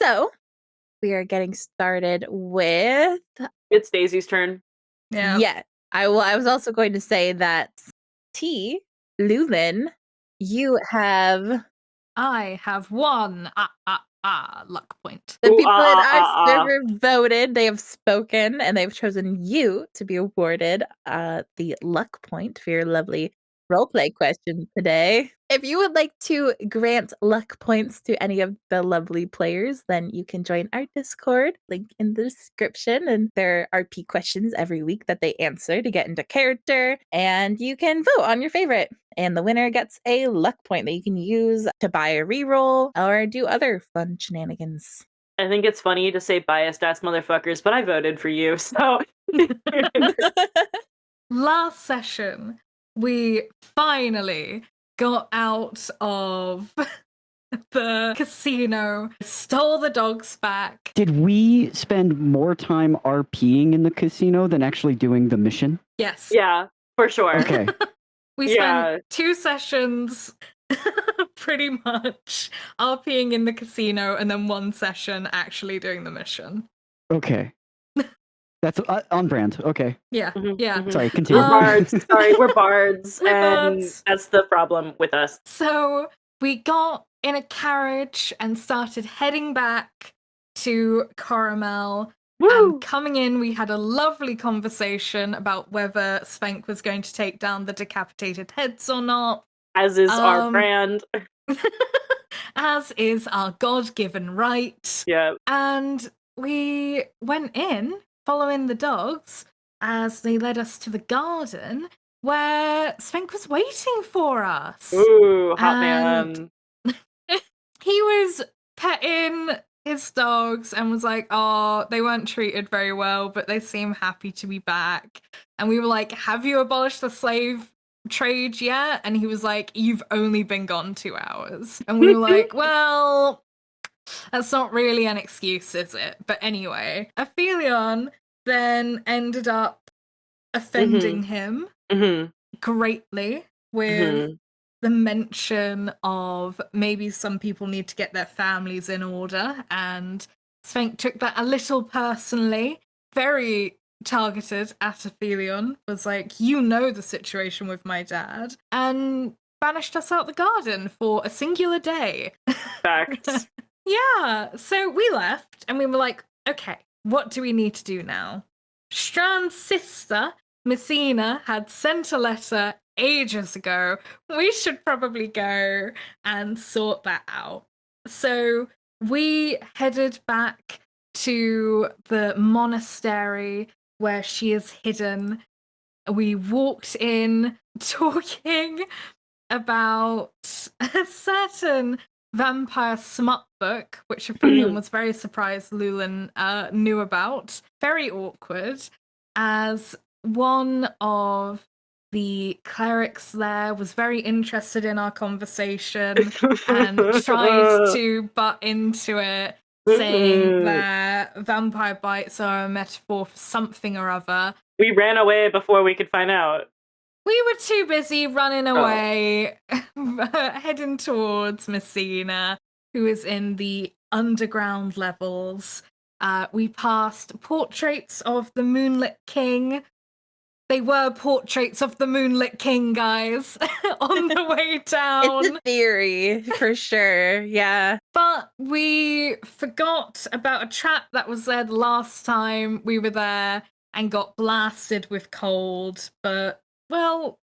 So we are getting started with. It's Daisy's turn. Yeah. I was also going to say that Lulen, I have one luck point. The people in our server voted, they have spoken, and they've chosen you to be awarded the luck point for your lovely roleplay question today. If you would like to grant luck points to any of the lovely players, then you can join our Discord, link in the description. And there are RP questions every week that they answer to get into character, and you can vote on your favorite. And the winner gets a luck point that you can use to buy a reroll or do other fun shenanigans. I think it's funny to say biased ass motherfuckers, but I voted for you, so. Last session, we finally got out of the casino, stole the dogs back. Did we spend more time RPing in the casino than actually doing the mission? Yes. Yeah, for sure. Okay. We spent 2 sessions pretty much RPing in the casino and then 1 session actually doing the mission. Okay. That's on brand. Okay. Yeah, yeah. Sorry, continue. We're bards. Sorry, we're bards. We're and bards. That's the problem with us. So we got in a carriage and started heading back to Caramel. Woo! And coming in, we had a lovely conversation about whether Svenk was going to take down the decapitated heads or not. As is our brand. As is our God-given right. Yeah. And we went in, following the dogs, as they led us to the garden, where Svenk was waiting for us. Ooh, hot man. He was petting his dogs and was like, oh, they weren't treated very well, but they seem happy to be back. And we were like, have you abolished the slave trade yet? And he was like, you've only been gone 2 hours. And we were like, well, that's not really an excuse, is it? But anyway, Aphelion then ended up offending him greatly with the mention of maybe some people need to get their families in order, and Svenk took that a little personally, very targeted at Aphelion, was like, you know the situation with my dad, and banished us out the garden for a singular day. Facts. Yeah, so we left, and we were like, okay, what do we need to do now? Strand's sister, Messina, had sent a letter ages ago. We should probably go and sort that out. So we headed back to the monastery where she is hidden. We walked in talking about a certain vampire smut book, which Aphelion was very surprised Lulen knew about. Very awkward, as one of the clerics there was very interested in our conversation and tried to butt into it, saying that vampire bites are a metaphor for something or other. We ran away before we could find out. We were too busy running away, heading towards Messina, who is in the underground levels. We passed portraits of the Moonlit King. They were portraits of the Moonlit King, guys, on the way down. It's a theory, for sure, yeah. But we forgot about a trap that was there the last time we were there and got blasted with cold. But, well,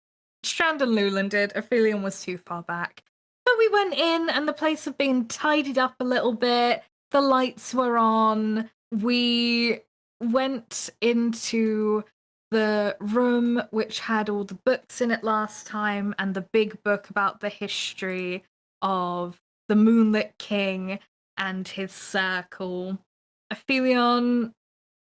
Strand and Lulen did. Aphelion was too far back. But we went in and the place had been tidied up a little bit. The lights were on. We went into the room which had all the books in it last time, and the big book about the history of the Moonlit King and his circle. Aphelion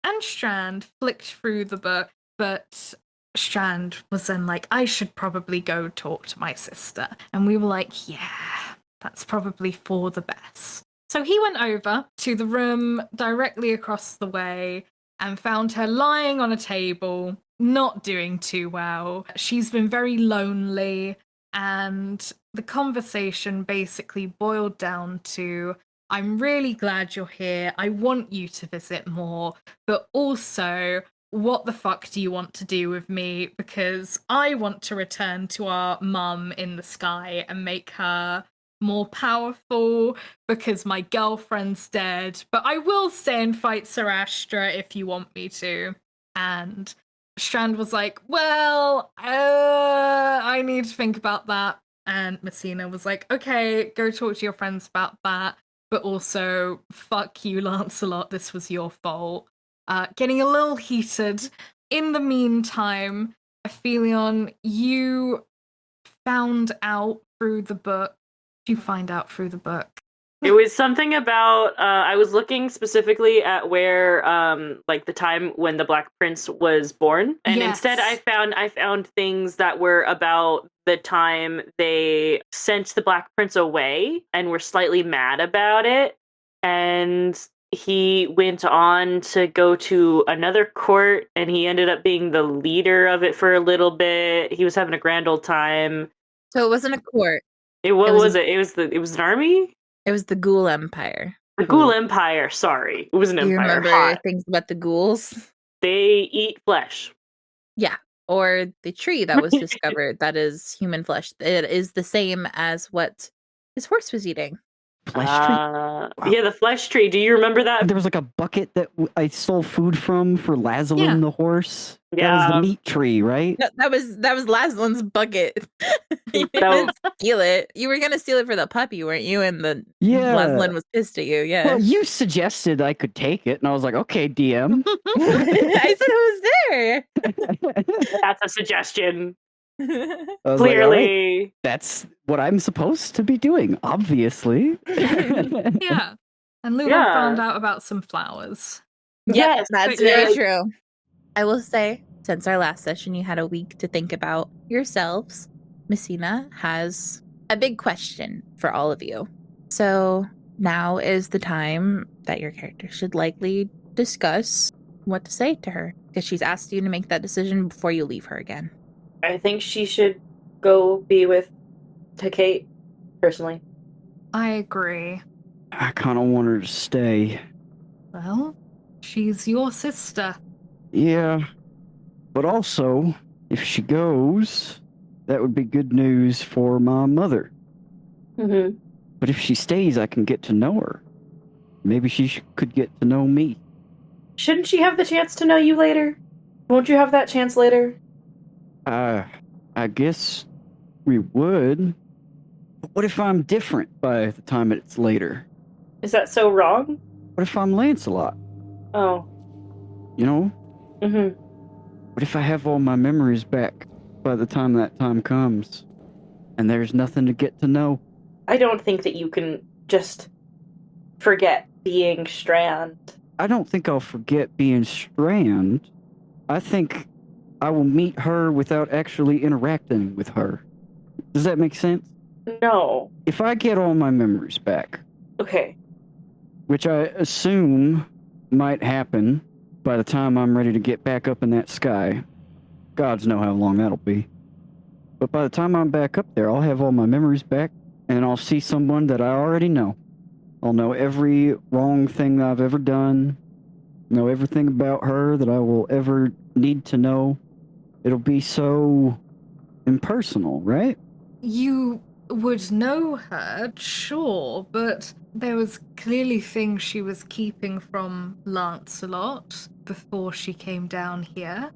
and Strand flicked through the book, but Strand was then like, I should probably go talk to my sister. And we were like, yeah, that's probably for the best. So he went over to the room directly across the way and found her lying on a table, not doing too well. She's been very lonely, and the conversation basically boiled down to I'm really glad you're here. I want you to visit more, but also, what the fuck do you want to do with me? Because I want to return to our mum in the sky and make her more powerful because my girlfriend's dead, but I will stay and fight Sarastra if you want me to. And Strand was like, well, I need to think about that. And Messina was like, okay, go talk to your friends about that. But also, fuck you, Lancelot, this was your fault. Getting a little heated. In the meantime, Aphelion, you found out through the book. You find out through the book. It was something about I was looking specifically at where like the time when the Black Prince was born, and instead I found things that were about the time they sent the Black Prince away and were slightly mad about it, and he went on to go to another court and he ended up being the leader of it for a little bit. He was having a grand old time. So it wasn't a court. What was it? It was an army? It was the Ghoul Empire. The Ghoul Empire, sorry. It was an Do you empire. remember things about the ghouls? They eat flesh. Yeah. Or the tree that was discovered that is human flesh. It is the same as what his horse was eating. Flesh tree? Wow. Yeah, the flesh tree. Do you remember that? There was like a bucket that I stole food from for Lazalin the horse. Yeah. That was the meat tree, right? No, that was Laslin's bucket. You That didn't steal it. You were gonna steal it for the puppy, weren't you? And Laslin was pissed at you. Yeah. Well, you suggested I could take it, and I was like, okay, DM. I said who's there. That's a suggestion. Clearly, like, that's what I'm supposed to be doing, obviously. Yeah. And Lulen found out about some flowers. Yes, that's very true. I will say, since our last session, you had a week to think about yourselves. Messina has a big question for all of you. So now is the time that your character should likely discuss what to say to her, because she's asked you to make that decision before you leave her again. I think she should go be with Kate, personally. I agree. I kind of want her to stay. Well, she's your sister. Yeah, but also, if she goes, that would be good news for my mother. Mm-hmm. But if she stays, I can get to know her. Maybe she could get to know me. Shouldn't she have the chance to know you later? Won't you have that chance later? I guess we would. But what if I'm different by the time it's later? Is that so wrong? What if I'm Lancelot? Oh. You know? Mm-hmm. What if I have all my memories back by the time that time comes? And there's nothing to get to know? I don't think that you can just forget being Strand. I don't think I'll forget being Strand. I think I will meet her without actually interacting with her. Does that make sense? No. If I get all my memories back. Okay. Which I assume might happen by the time I'm ready to get back up in that sky. Gods know how long that'll be. But by the time I'm back up there, I'll have all my memories back, and I'll see someone that I already know. I'll know every wrong thing that I've ever done, know everything about her that I will ever need to know. It'll be so impersonal, right? You would know her, sure, but there was clearly things she was keeping from Lancelot before she came down here.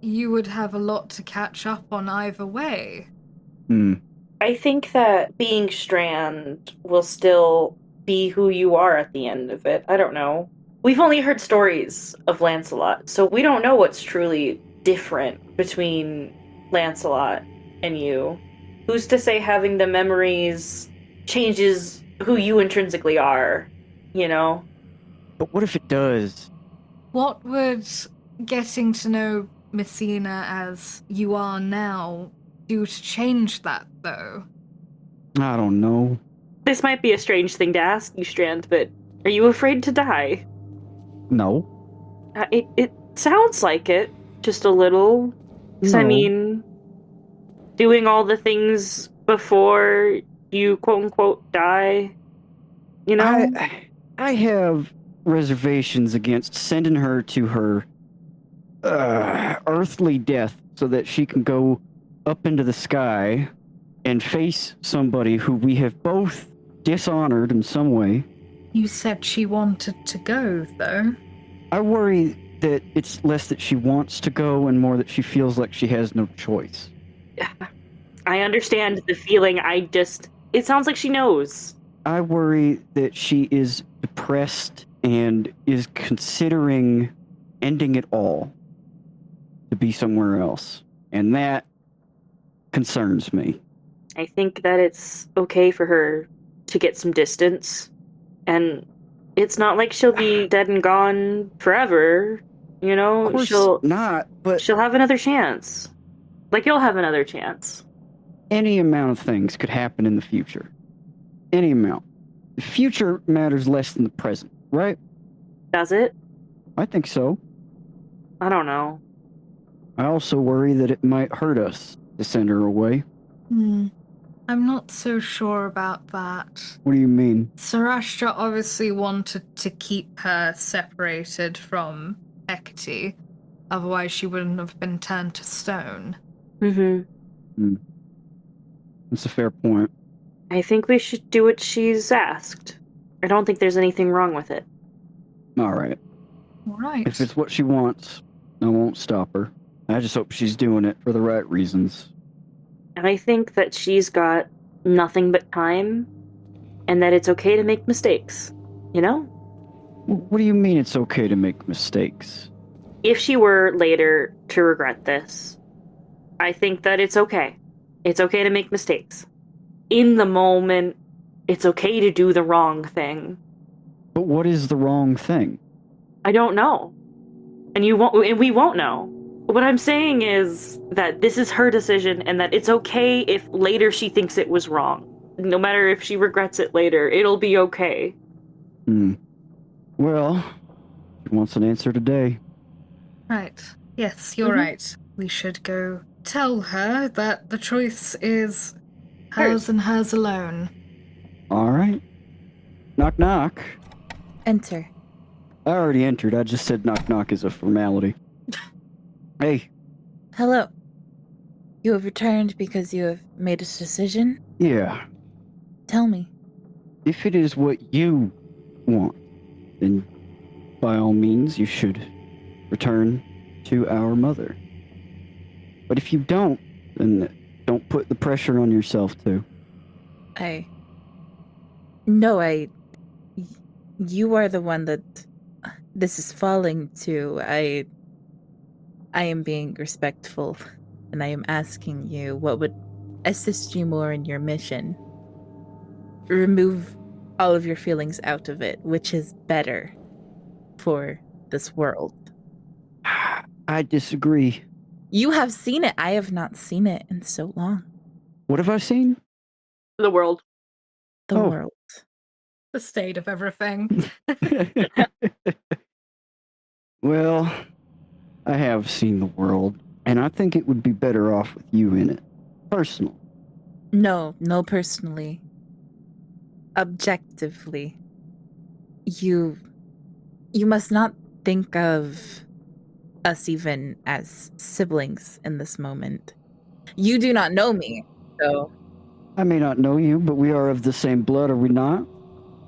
You would have a lot to catch up on either way. I think that being Strand will still be who you are at the end of it. I don't know. We've only heard stories of Lancelot, so we don't know what's truly different between Lancelot and you. Who's to say having the memories changes who you intrinsically are, you know? But what if it does? What would getting to know Messina as you are now do to change that, though? I don't know. This might be a strange thing to ask you, Strand, but are you afraid to die? No. It sounds like it, just a little. 'Cause, No. I mean, doing all the things before you quote-unquote die, You know? I have reservations against sending her to her earthly death so that she can go up into the sky and face somebody who we have both dishonored in some way. You said she wanted to go, though. I worry that it's less that she wants to go and more that she feels like she has no choice. I understand the feeling. It sounds like she knows. I worry that she is depressed and is considering ending it all to be somewhere else. And that concerns me. I think that it's okay for her to get some distance. And it's not like she'll be dead and gone forever. You know? Of course she'll not, but she'll have another chance. Like you'll have another chance. any amount of things could happen in the future. Any amount. The future matters less than the present, right? Does it? I think so. I don't know. I also worry that it might hurt us to send her away. I'm not so sure about that. What do you mean? Sarashtra obviously wanted to keep her separated from Hecate, otherwise she wouldn't have been turned to stone. That's a fair point. I think we should do what she's asked. I don't think there's anything wrong with it. All right. All right. If it's what she wants, I won't stop her. I just hope she's doing it for the right reasons. I think that she's got nothing but time, and that it's okay to make mistakes. You know? What do you mean it's okay to make mistakes? If she were later to regret this, I think that it's okay. It's okay to make mistakes. In the moment, it's okay to do the wrong thing. But what is the wrong thing? I don't know. And we won't know. What I'm saying is that this is her decision and that it's okay if later she thinks it was wrong. No matter if she regrets it later, it'll be okay. Well, she wants an answer today. Right. Yes, you're right. We should go tell her that the choice is hers and hers alone. All right. Knock, knock. Enter. I already entered. I just said knock, knock as a formality. Hey. Hello. You have returned because you have made a decision? Yeah. Tell me. If it is what you want, then by all means you should return to our mother. But if you don't, then don't put the pressure on yourself too. You are the one that this is falling to. I am being respectful, and I am asking you what would assist you more in your mission. Remove all of your feelings out of it, which is better for this world. I disagree. You have seen it. I have not seen it in so long. What have I seen? The world. The world. The state of everything. Well, I have seen the world, and I think it would be better off with you in it. Personal. No, personally. Objectively. You must not think of us even as siblings in this moment. You do not know me, so... I may not know you, but we are of the same blood, are we not?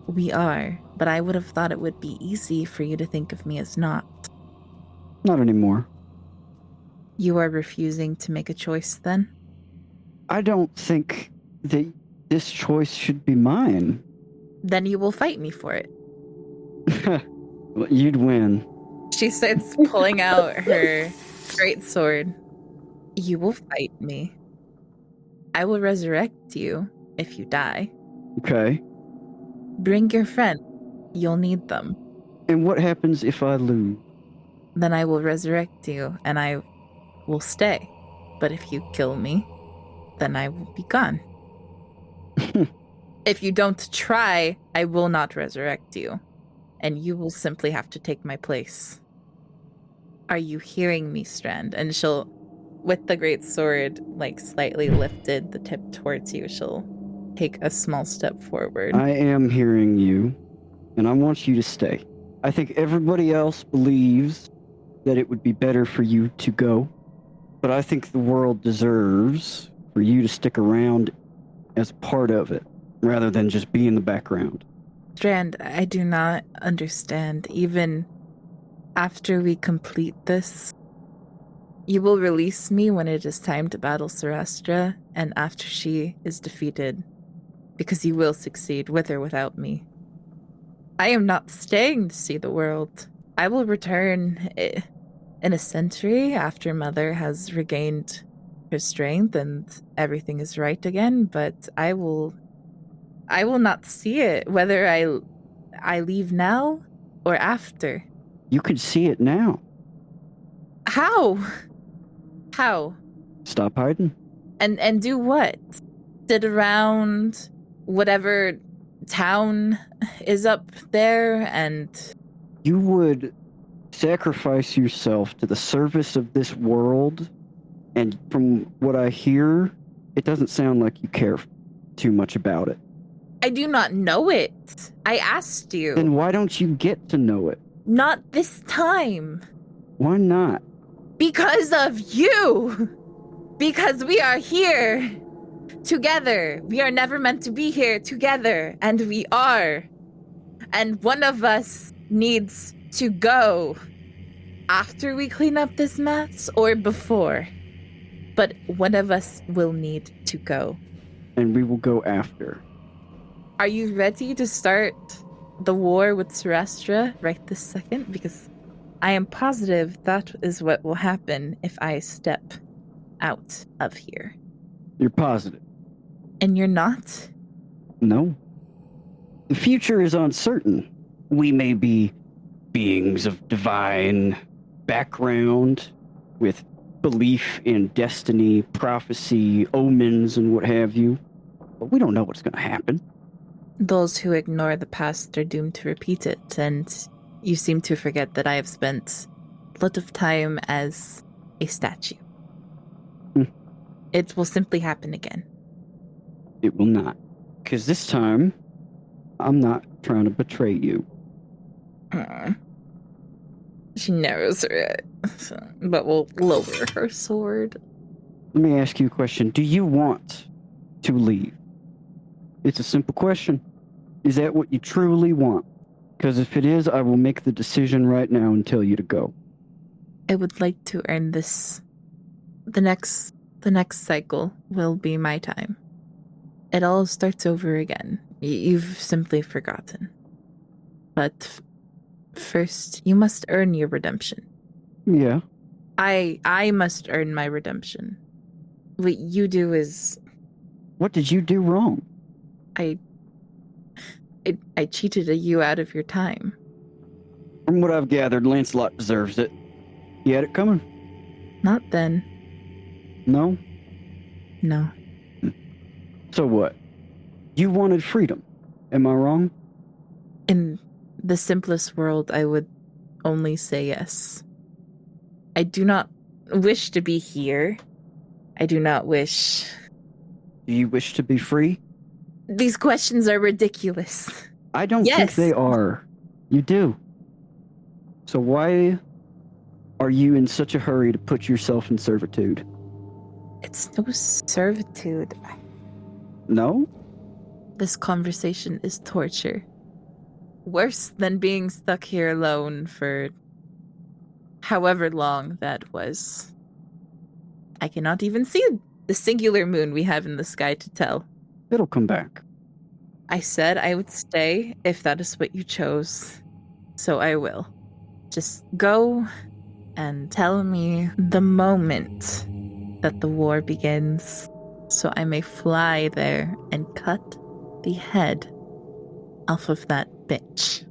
We are, but I would have thought it would be easy for you to think of me as not. Not anymore. You are refusing to make a choice, then? I don't think that this choice should be mine. Then you will fight me for it. Well, you'd win. She starts pulling out her great sword. You will fight me. I will resurrect you if you die. Okay. Bring your friend. You'll need them. And what happens if I lose? Then I will resurrect you, and I will stay. But if you kill me, then I will be gone. If you don't try, I will not resurrect you, and you will simply have to take my place. Are you hearing me, Strand? And she'll, with the great sword, like slightly lifted, the tip towards you, she'll take a small step forward. I am hearing you, and I want you to stay. I think everybody else believes that it would be better for you to go, but I think the world deserves for you to stick around as part of it, rather than just be in the background. Strand, I do not understand. Even after we complete this, you will release me when it is time to battle Sinistra, and after she is defeated, because you will succeed with or without me. I am not staying to see the world. I will return in a century after Mother has regained her strength and everything is right again, but I will not see it, whether I leave now or after. You can see it now. How? How? Stop hiding. And do what? Sit around whatever town is up there and... You would sacrifice yourself to the service of this world, and from what I hear, it doesn't sound like you care too much about it. I do not know it. I asked you. Then why don't you get to know it? Not this time. Why not? Because of you. Because we are here together. We are never meant to be here together, and we are. And one of us needs to go after we clean up this mess or before. But one of us will need to go. And we will go after. Are you ready to start the war with Sinistra right this second? Because I am positive that is what will happen if I step out of here. You're positive? And you're not? No. The future is uncertain. We may be beings of divine background with belief in destiny, prophecy, omens, and what have you. But we don't know what's going to happen. Those who ignore the past are doomed to repeat it, and you seem to forget that I have spent a lot of time as a statue. It will simply happen again. It will not. Because this time, I'm not trying to betray you. She narrows her eyes, but will lower her sword. Let me ask you a question. Do you want to leave? It's a simple question. Is that what you truly want? Because if it is, I will make the decision right now and tell you to go. I would like to earn this. The next cycle will be my time. It all starts over again. You've simply forgotten. But first, you must earn your redemption. Yeah. I must earn my redemption. What you do is... What did you do wrong? I cheated you out of your time. From what I've gathered, Lancelot deserves it. He had it coming. Not then. No? No. So what? You wanted freedom. Am I wrong? In the simplest world, I would only say yes. I do not wish to be here. I do not wish... Do you wish to be free? These questions are ridiculous. I don't think they are. You do. So why are you in such a hurry to put yourself in servitude? It's no servitude. No? This conversation is torture. Worse than being stuck here alone for however long that was. I cannot even see the singular moon we have in the sky to tell. It'll come back. I said I would stay if that is what you chose. So I will. Just go and tell me the moment that the war begins, so I may fly there and cut the head off of that bitch.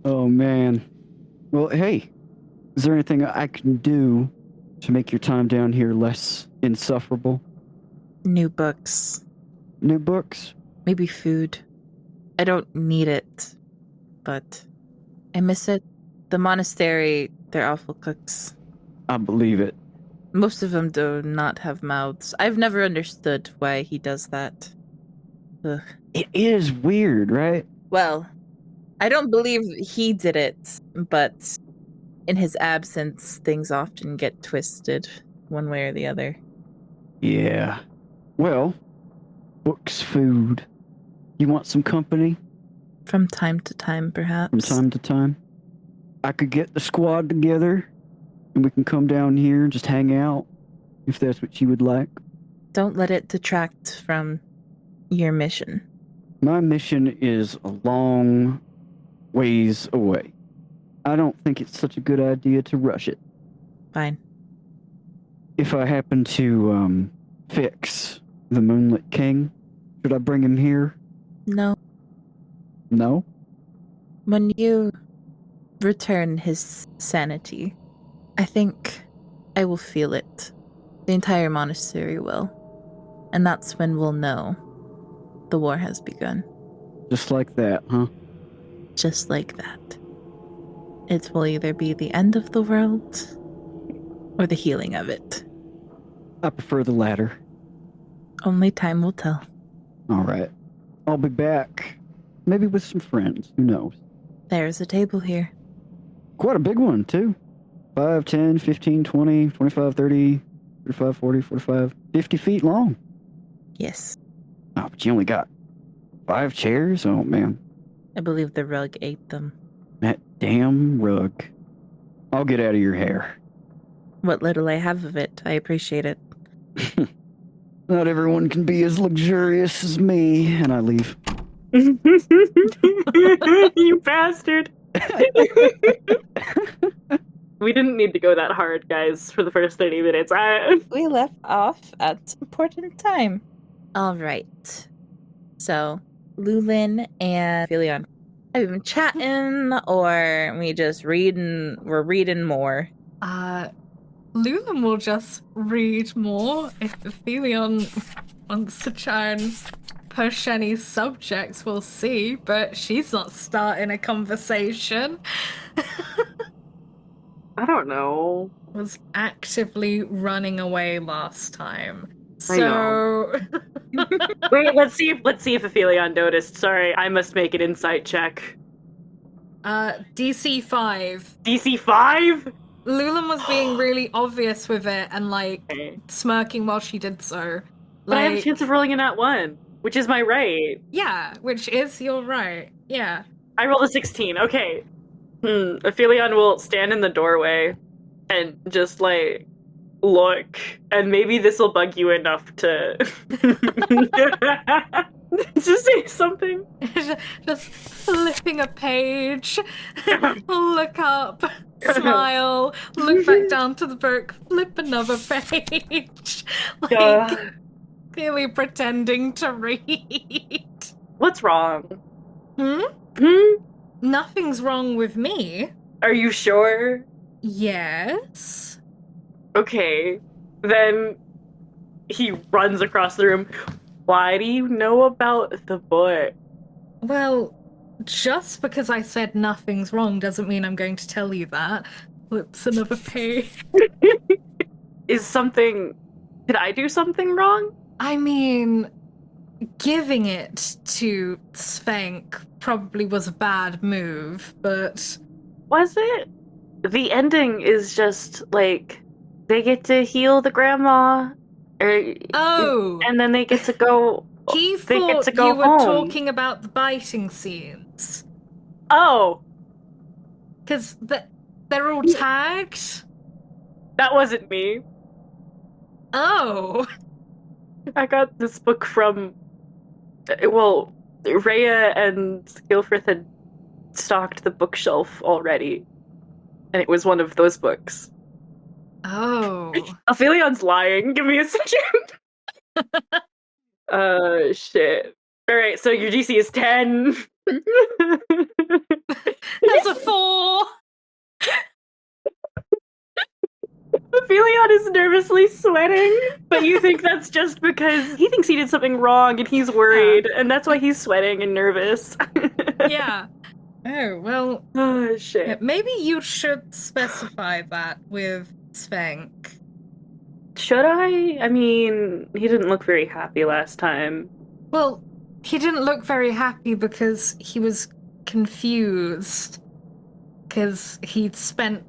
Oh, man. Well, hey, is there anything I can do to make your time down here less insufferable? New books. New books? Maybe food. I don't need it, but I miss it. The monastery, they're awful cooks. I believe it. Most of them do not have mouths. I've never understood why he does that. Ugh. It is weird, right? Well, I don't believe he did it, but in his absence, things often get twisted one way or the other. Yeah. Well, books, food. You want some company? From time to time, perhaps. From time to time. I could get the squad together, and we can come down here and just hang out, if that's what you would like. Don't let it detract from your mission. My mission is a long ways away. I don't think it's such a good idea to rush it. Fine. If I happen to, fix the Moonlit King, should I bring him here? No. No? When you return his sanity, I think I will feel it. The entire monastery will. And that's when we'll know the war has begun. Just like that, huh? Just like that. It will either be the end of the world or the healing of it. I prefer the latter. Only time will tell. All right. I'll be back. Maybe with some friends. Who knows? There's a table here. Quite a big one, too. 5, 10, 15, 20, 25, 30, 35, 40, 45, 50 feet long. Yes. Oh, but you only got 5 chairs? Oh, man. I believe the rug ate them. That damn rug. I'll get out of your hair. What little I have of it, I appreciate it. Not everyone can be as luxurious as me. And I leave. You bastard. We didn't need to go that hard, guys, for the first 30 minutes. We left off at important time. All right. So, Lulen and Aphelion, have you been chatting, or we just reading? We're reading more. Lulen will just read more if Aphelion wants to try and push any subjects, we'll see, but she's not starting a conversation. I don't know. Was actively running away last time. I know. Wait, let's see if Aphelion noticed. Sorry, I must make an insight check. DC 5. DC 5? Lulen was being really obvious with it and smirking while she did so. But I have a chance of rolling a nat 1, which is my right. Yeah, which is your right. Yeah. I rolled a 16. Okay. Aphelion will stand in the doorway and just look, and maybe this will bug you enough to just say something. Just flipping a page, look up, smile, look back down to the book, flip another page, clearly pretending to read. What's wrong? Nothing's wrong with me. Are you sure? Yes. Okay, then he runs across the room. Why do you know about the book? Well, just because I said nothing's wrong doesn't mean I'm going to tell you that. Flips another page. Did I do something wrong? I mean, giving it to Svenk probably was a bad move, but... Was it? The ending is just, they get to heal the grandma. And then they get to go... He they thought get to go you were home. talking about the biting scenes. Oh! Because they're all tagged? That wasn't me. Oh! I got this book from... Well, Rhea and Gilfrith had stocked the bookshelf already. And it was one of those books. Oh. Aphelion's lying. Give me a second. Shit. Alright, so your DC is 10. That's a 4! Aphelion is nervously sweating, but you think that's just because he thinks he did something wrong and he's worried, and that's why he's sweating and nervous. Yeah. Oh, well... Oh, shit. Maybe you should specify that with Svenk. Should I? I mean, he didn't look very happy last time. Well, he didn't look very happy because he was confused. Because he'd spent...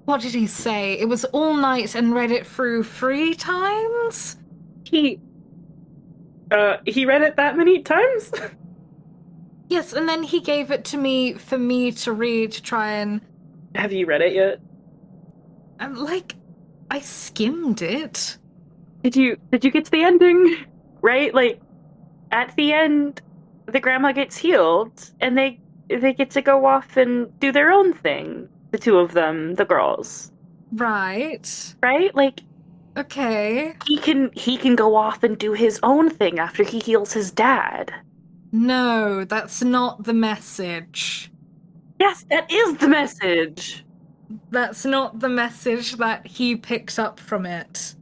What did he say? It was all night and read it through 3 times? He read it that many times? Yes, and then he gave it to me for me to read to try and... Have you read it yet? I skimmed it. Did you get to the ending? Right? Like, at the end, the grandma gets healed, and they get to go off and do their own thing. The 2 of them, the girls. Right. Right? Like, okay. He can go off and do his own thing after he heals his dad. No, that's not the message. Yes, that is the message. That's not the message that he picked up from it.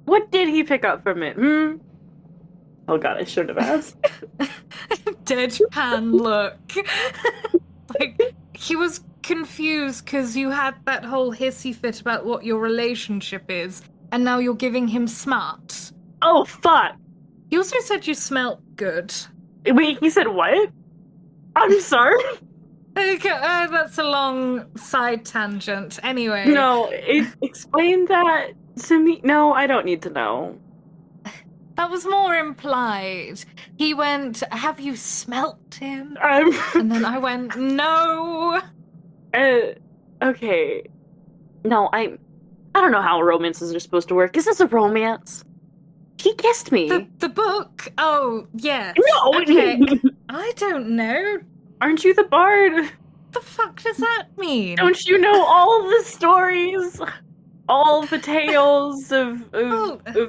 What did he pick up from it? Oh god, I should have asked. Deadpan look. He was confused because you had that whole hissy fit about what your relationship is, and now you're giving him smart. Oh, fuck! He also said you smelt good. Wait, he said what? I'm sorry? Okay, that's a long side tangent. Anyway. No, explain that to me. No, I don't need to know. That was more implied. He went, have you smelt him? And then I went, no. Okay. No, I don't know how romances are supposed to work. Is this a romance? He kissed me. The book? Oh, yes. No! Okay. I don't know. Aren't you the bard? The fuck does that mean? Don't you know all the stories? All the tales of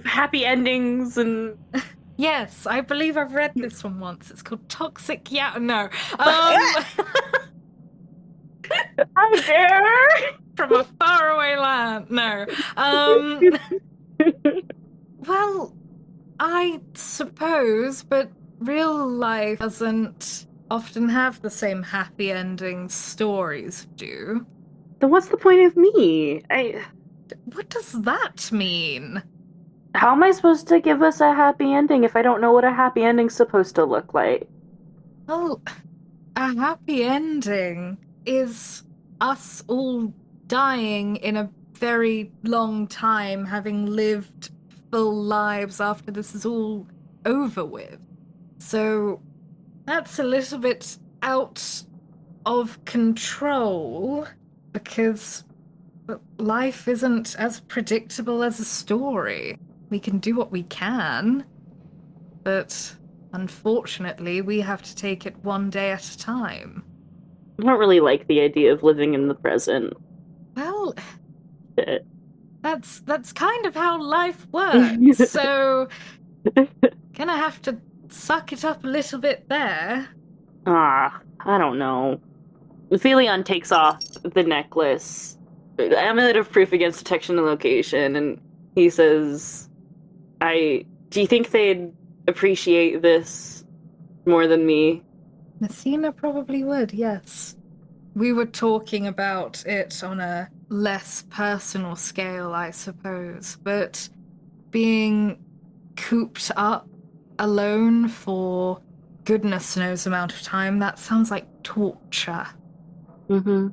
happy endings and... Yes, I believe I've read this one once. It's called Toxic... Yeah, no. How dare! From a faraway land. No. Well, I suppose, but real life doesn't often have the same happy ending stories do. Then what's the point of me? What does that mean? How am I supposed to give us a happy ending if I don't know what a happy ending's supposed to look like? Well, a happy ending is us all dying in a very long time, having lived full lives after this is all over with. So that's a little bit out of control because life isn't as predictable as a story. We can do what we can, but unfortunately we have to take it one day at a time. I don't really like the idea of living in the present. Well, that's kind of how life works, so gonna have to suck it up a little bit there. I don't know. Aphelion takes off the necklace, amulet of proof against detection and location, and he says, do you think they'd appreciate this more than me? Messina probably would, yes. We were talking about it on a less personal scale, I suppose, but being cooped up alone for goodness knows amount of time, that sounds like torture. Mm-hmm.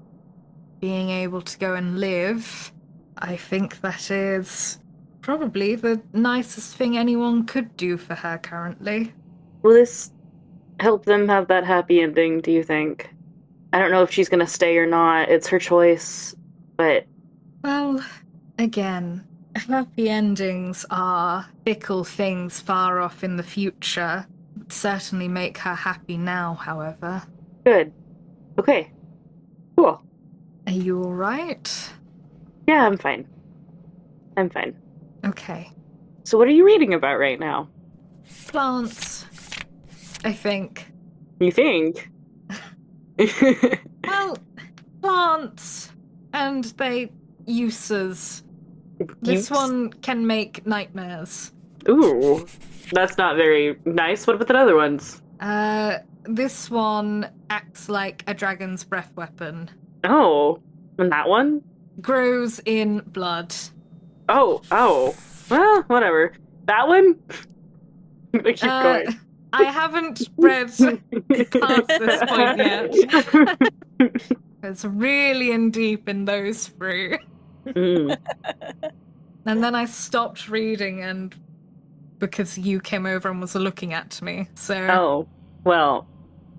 Being able to go and live, I think that is probably the nicest thing anyone could do for her currently. Will this help them have that happy ending, do you think? I don't know if she's gonna stay or not. It's her choice, but... Well, again, happy endings are fickle things far off in the future. Would certainly make her happy now, however. Good. Okay. Cool. Are you alright? Yeah, I'm fine. I'm fine. Okay. So what are you reading about right now? Plants, I think. You think? Well, plants and their uses. This one can make nightmares. Ooh, that's not very nice. What about the other ones? This one acts like a dragon's breath weapon. Oh, and that one? Grows in blood. Oh. Well, whatever. That one? Keep going. I haven't read past this point yet. It's really in deep in those three. Mm. And then I stopped reading and because you came over and was looking at me. So Oh, well,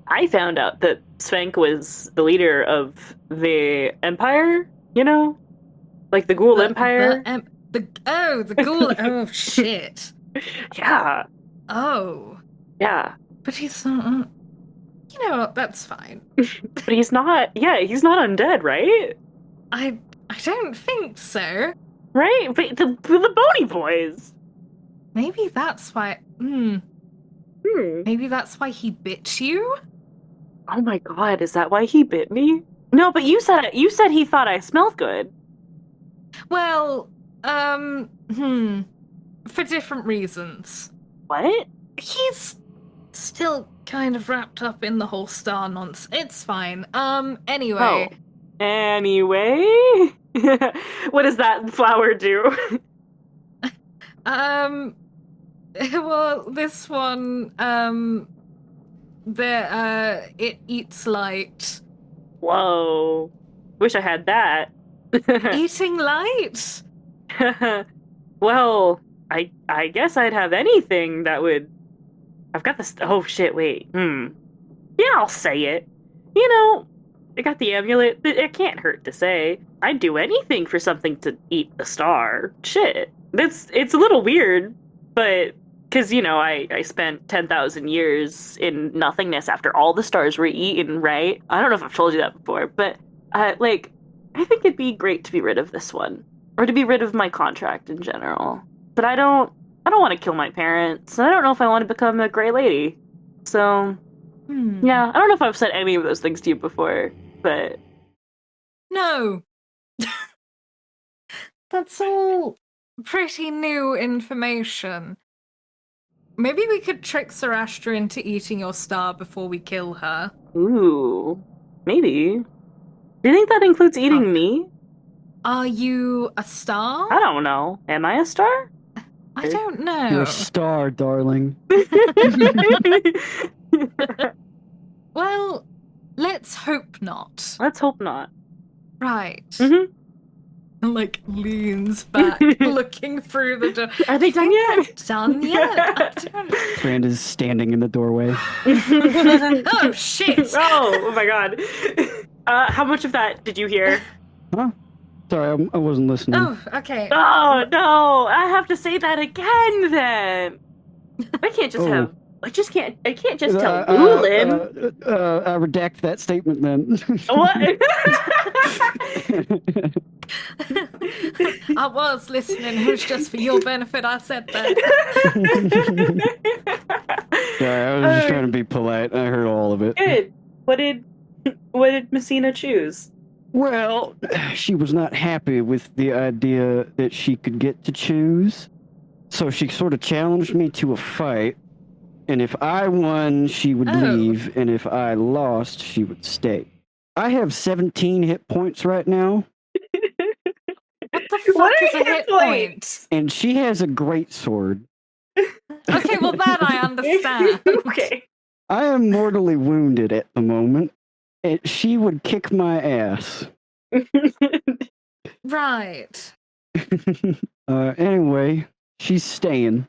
I found out that Svenk was the leader of the Empire, you know? Like the Ghoul Empire? The Ghoul. Oh, shit. Yeah. Oh. Yeah. But he's not. You know what? That's fine. But he's not. Yeah, he's not undead, right? I don't think so. Right? But the Bony Boys. Maybe that's why. Maybe that's why he bit you. Oh my god, is that why he bit me? No, but you said he thought I smelled good. Well, for different reasons. What? He's still kind of wrapped up in the whole star nonsense. It's fine. Anyway. Oh. Anyway? What does that flower do? Well, this one, it eats light. Whoa. Wish I had that. Eating light? Well, I guess I'd have anything that would... I've got this... Oh, shit, wait. Yeah, I'll say it. You know, I got the amulet. It can't hurt to say. I'd do anything for something to eat the star. Shit. It's a little weird, but... Because, you know, I spent 10,000 years in nothingness after all the stars were eaten, right? I don't know if I've told you that before, but, I think it'd be great to be rid of this one. Or to be rid of my contract in general. But I don't want to kill my parents. And I don't know if I want to become a Grey Lady. So, yeah, I don't know if I've said any of those things to you before, but... No. That's all pretty new information. Maybe we could trick Sarastra into eating your star before we kill her. Ooh, maybe. Do you think that includes eating me? Are you a star? I don't know. Am I a star? I don't know. You're a star, darling. Well, let's hope not. Let's hope not. Right. Mm-hmm. And leans back, looking through the door. Are they done yet? Done yet? Strand is standing in the doorway. Oh, shit! Oh my god. How much of that did you hear? Huh? Sorry, I wasn't listening. Oh, okay. Oh no! I have to say that again then. I can't just have. I can't just tell Lulen. I redact that statement then. What? I was listening. It was just for your benefit I said that. Sorry, I was just trying to be polite. I heard all of it. Good. What did Messina choose? Well, she was not happy with the idea that she could get to choose. So she sort of challenged me to a fight. And if I won, she would leave. And if I lost, she would stay. I have 17 hit points right now. What the fuck is a hit point? And she has a great sword. Okay, well that I understand. Okay. I am mortally wounded at the moment. And she would kick my ass. Right. Anyway, she's staying.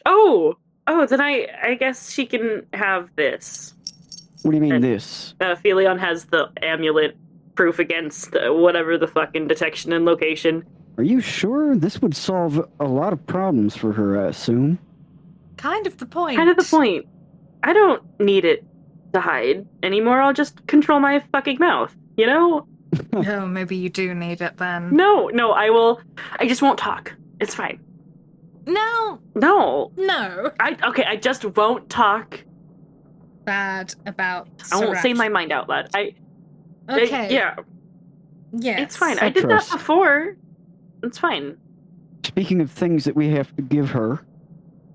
Oh, then I guess she can have this. What do you mean this? Aphelion has the amulet proof against whatever the fucking detection and location. Are you sure? This would solve a lot of problems for her, I assume. Kind of the point. Kind of the point. I don't need it to hide anymore. I'll just control my fucking mouth, you know? Oh, maybe you do need it then. No, I will. I just won't talk. It's fine. No. I just won't talk Bad about I won't say Sarastra. my mind out loud. Okay. Yeah. Yes. It's fine. I I did trust. that before. It's fine. Speaking of things that we have to give her,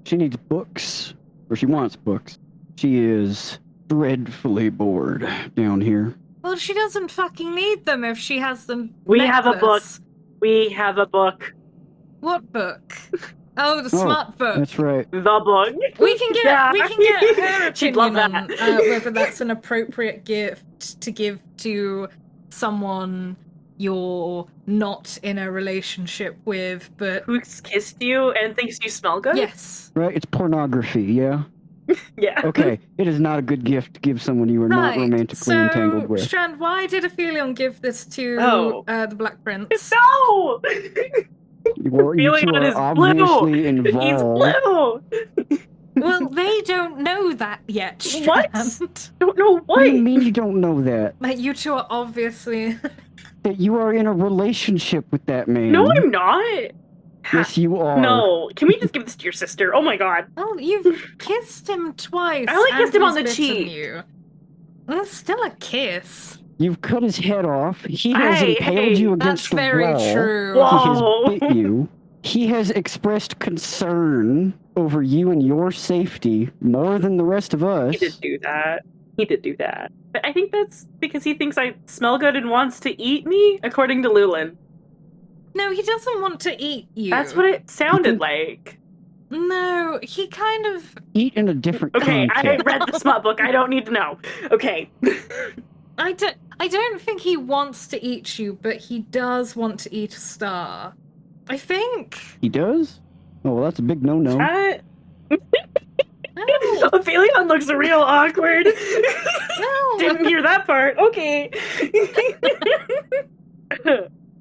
she needs books, or she wants books. She is dreadfully bored down here. Well, she doesn't fucking need them if she has them. We have a book. We have a book. What book? Oh, the smart book. That's right. The book. We can get her opinion She'd love that. on whether that's an appropriate gift to give to someone you're not in a relationship with, but Who's kissed you and thinks you smell good? yes. Right? It's pornography, yeah? Yeah. Okay, it is not a good gift to give someone you are not romantically entangled with. Strand, why did Aphelion give this to the Black Prince? No! Well, you two Aphelion is are blue! obviously He's involved. blue! Well, they don't know that yet, Strand. What? Don't know What do you what? mean you don't know that? Like, you two are obviously... That you are in a relationship with that man. No, I'm not. Yes, you are. No. Can we just give this to your sister? Oh my god. Oh, you've kissed him twice. I only and kissed him on he's the bitten cheek. You. Well, it's still a kiss. You've cut his head off. He has impaled you That's against the very wall. true. Whoa. He has bit you. He has expressed concern over you and your safety more than the rest of us. He did do that. He did do that. But I think that's because he thinks I smell good and wants to eat me, according to Lulen. No, he doesn't want to eat you. That's what it sounded like. No, he kind of... Eat in a different Okay, I context. read the smut book. I don't need to know. Okay. I don't think he wants to eat you, but he does want to eat a star. I think. He does? Oh, well, that's a big no-no. Oh, Aphelion looks real awkward. no. Didn't hear that part. Okay.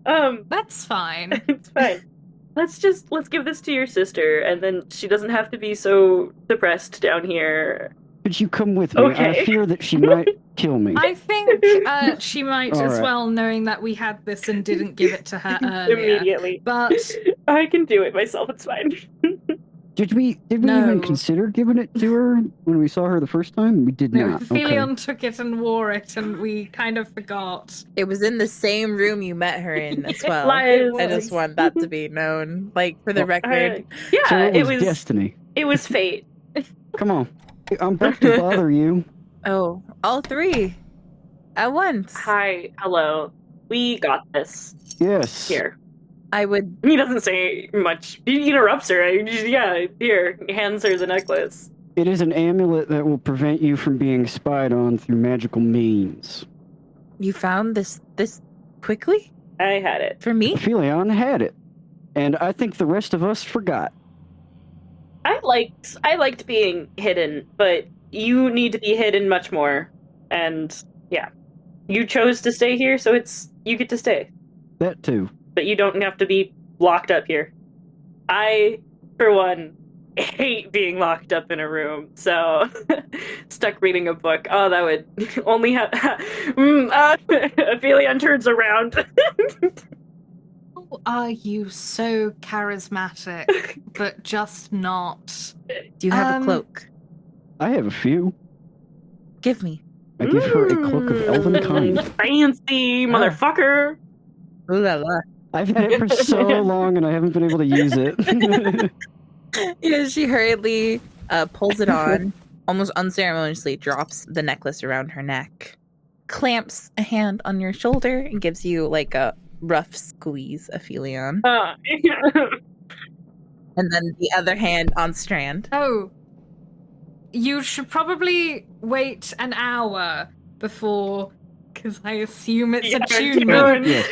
That's fine. It's fine. Let's give this to your sister, and then she doesn't have to be so depressed down here. Could you come with me? Okay. I fear that she might kill me. I think she might All as right. well, knowing that we had this and didn't give it to her earlier. Immediately. But I can do it myself. It's fine. Did we No. even consider giving it to her when we saw her the first time? We did no, not. Aphelion took it and wore it, and we kind of forgot. It was in the same room you met her in as well. Lies. I just want that to be known, like for the record. Yeah, So it was destiny. It was fate. Come on. I'm back to bother you. Oh, all three at once. Hi, hello. We got this. Yes. Here. I would. He doesn't say much. He interrupts her. Yeah, here. Hands her the necklace. It is an amulet that will prevent you from being spied on through magical means. You found this quickly I had it. for me? Aphelion had it. And I think the rest of us forgot. I liked being hidden, but you need to be hidden much more. And yeah. You chose to stay here, so you get to stay. That too. But you don't have to be locked up here. I, for one, hate being locked up in a room, so stuck reading a book. Oh, that would only have... Aphelion turns around. How are you so charismatic, but just not? Do you have a cloak? I have a few. Give me. I give her a cloak of elven kind. Fancy, motherfucker. Ooh la la. I've had it for so long and I haven't been able to use it. Yeah, she hurriedly pulls it on, almost unceremoniously drops the necklace around her neck, clamps a hand on your shoulder, and gives you like a rough squeeze, Aphelion. And then the other hand on Strand. Oh, you should probably wait an hour before, because I assume it's attunement. Yes.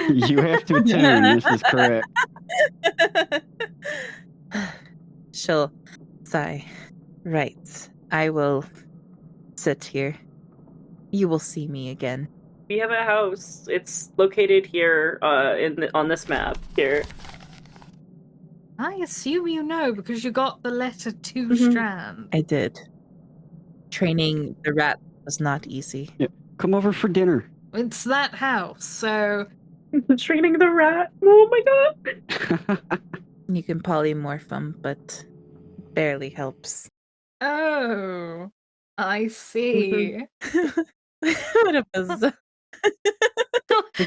You have to attune, this is correct. She'll sigh. Right. I will sit here. You will see me again. We have a house. It's located here on this map here. I assume you know because you got the letter to Strand. I did. Training the rat was not easy. Yeah. Come over for dinner. It's that house, so Training the rat. Oh my god. You can polymorph them, but barely helps. oh, I see. What a bizarre.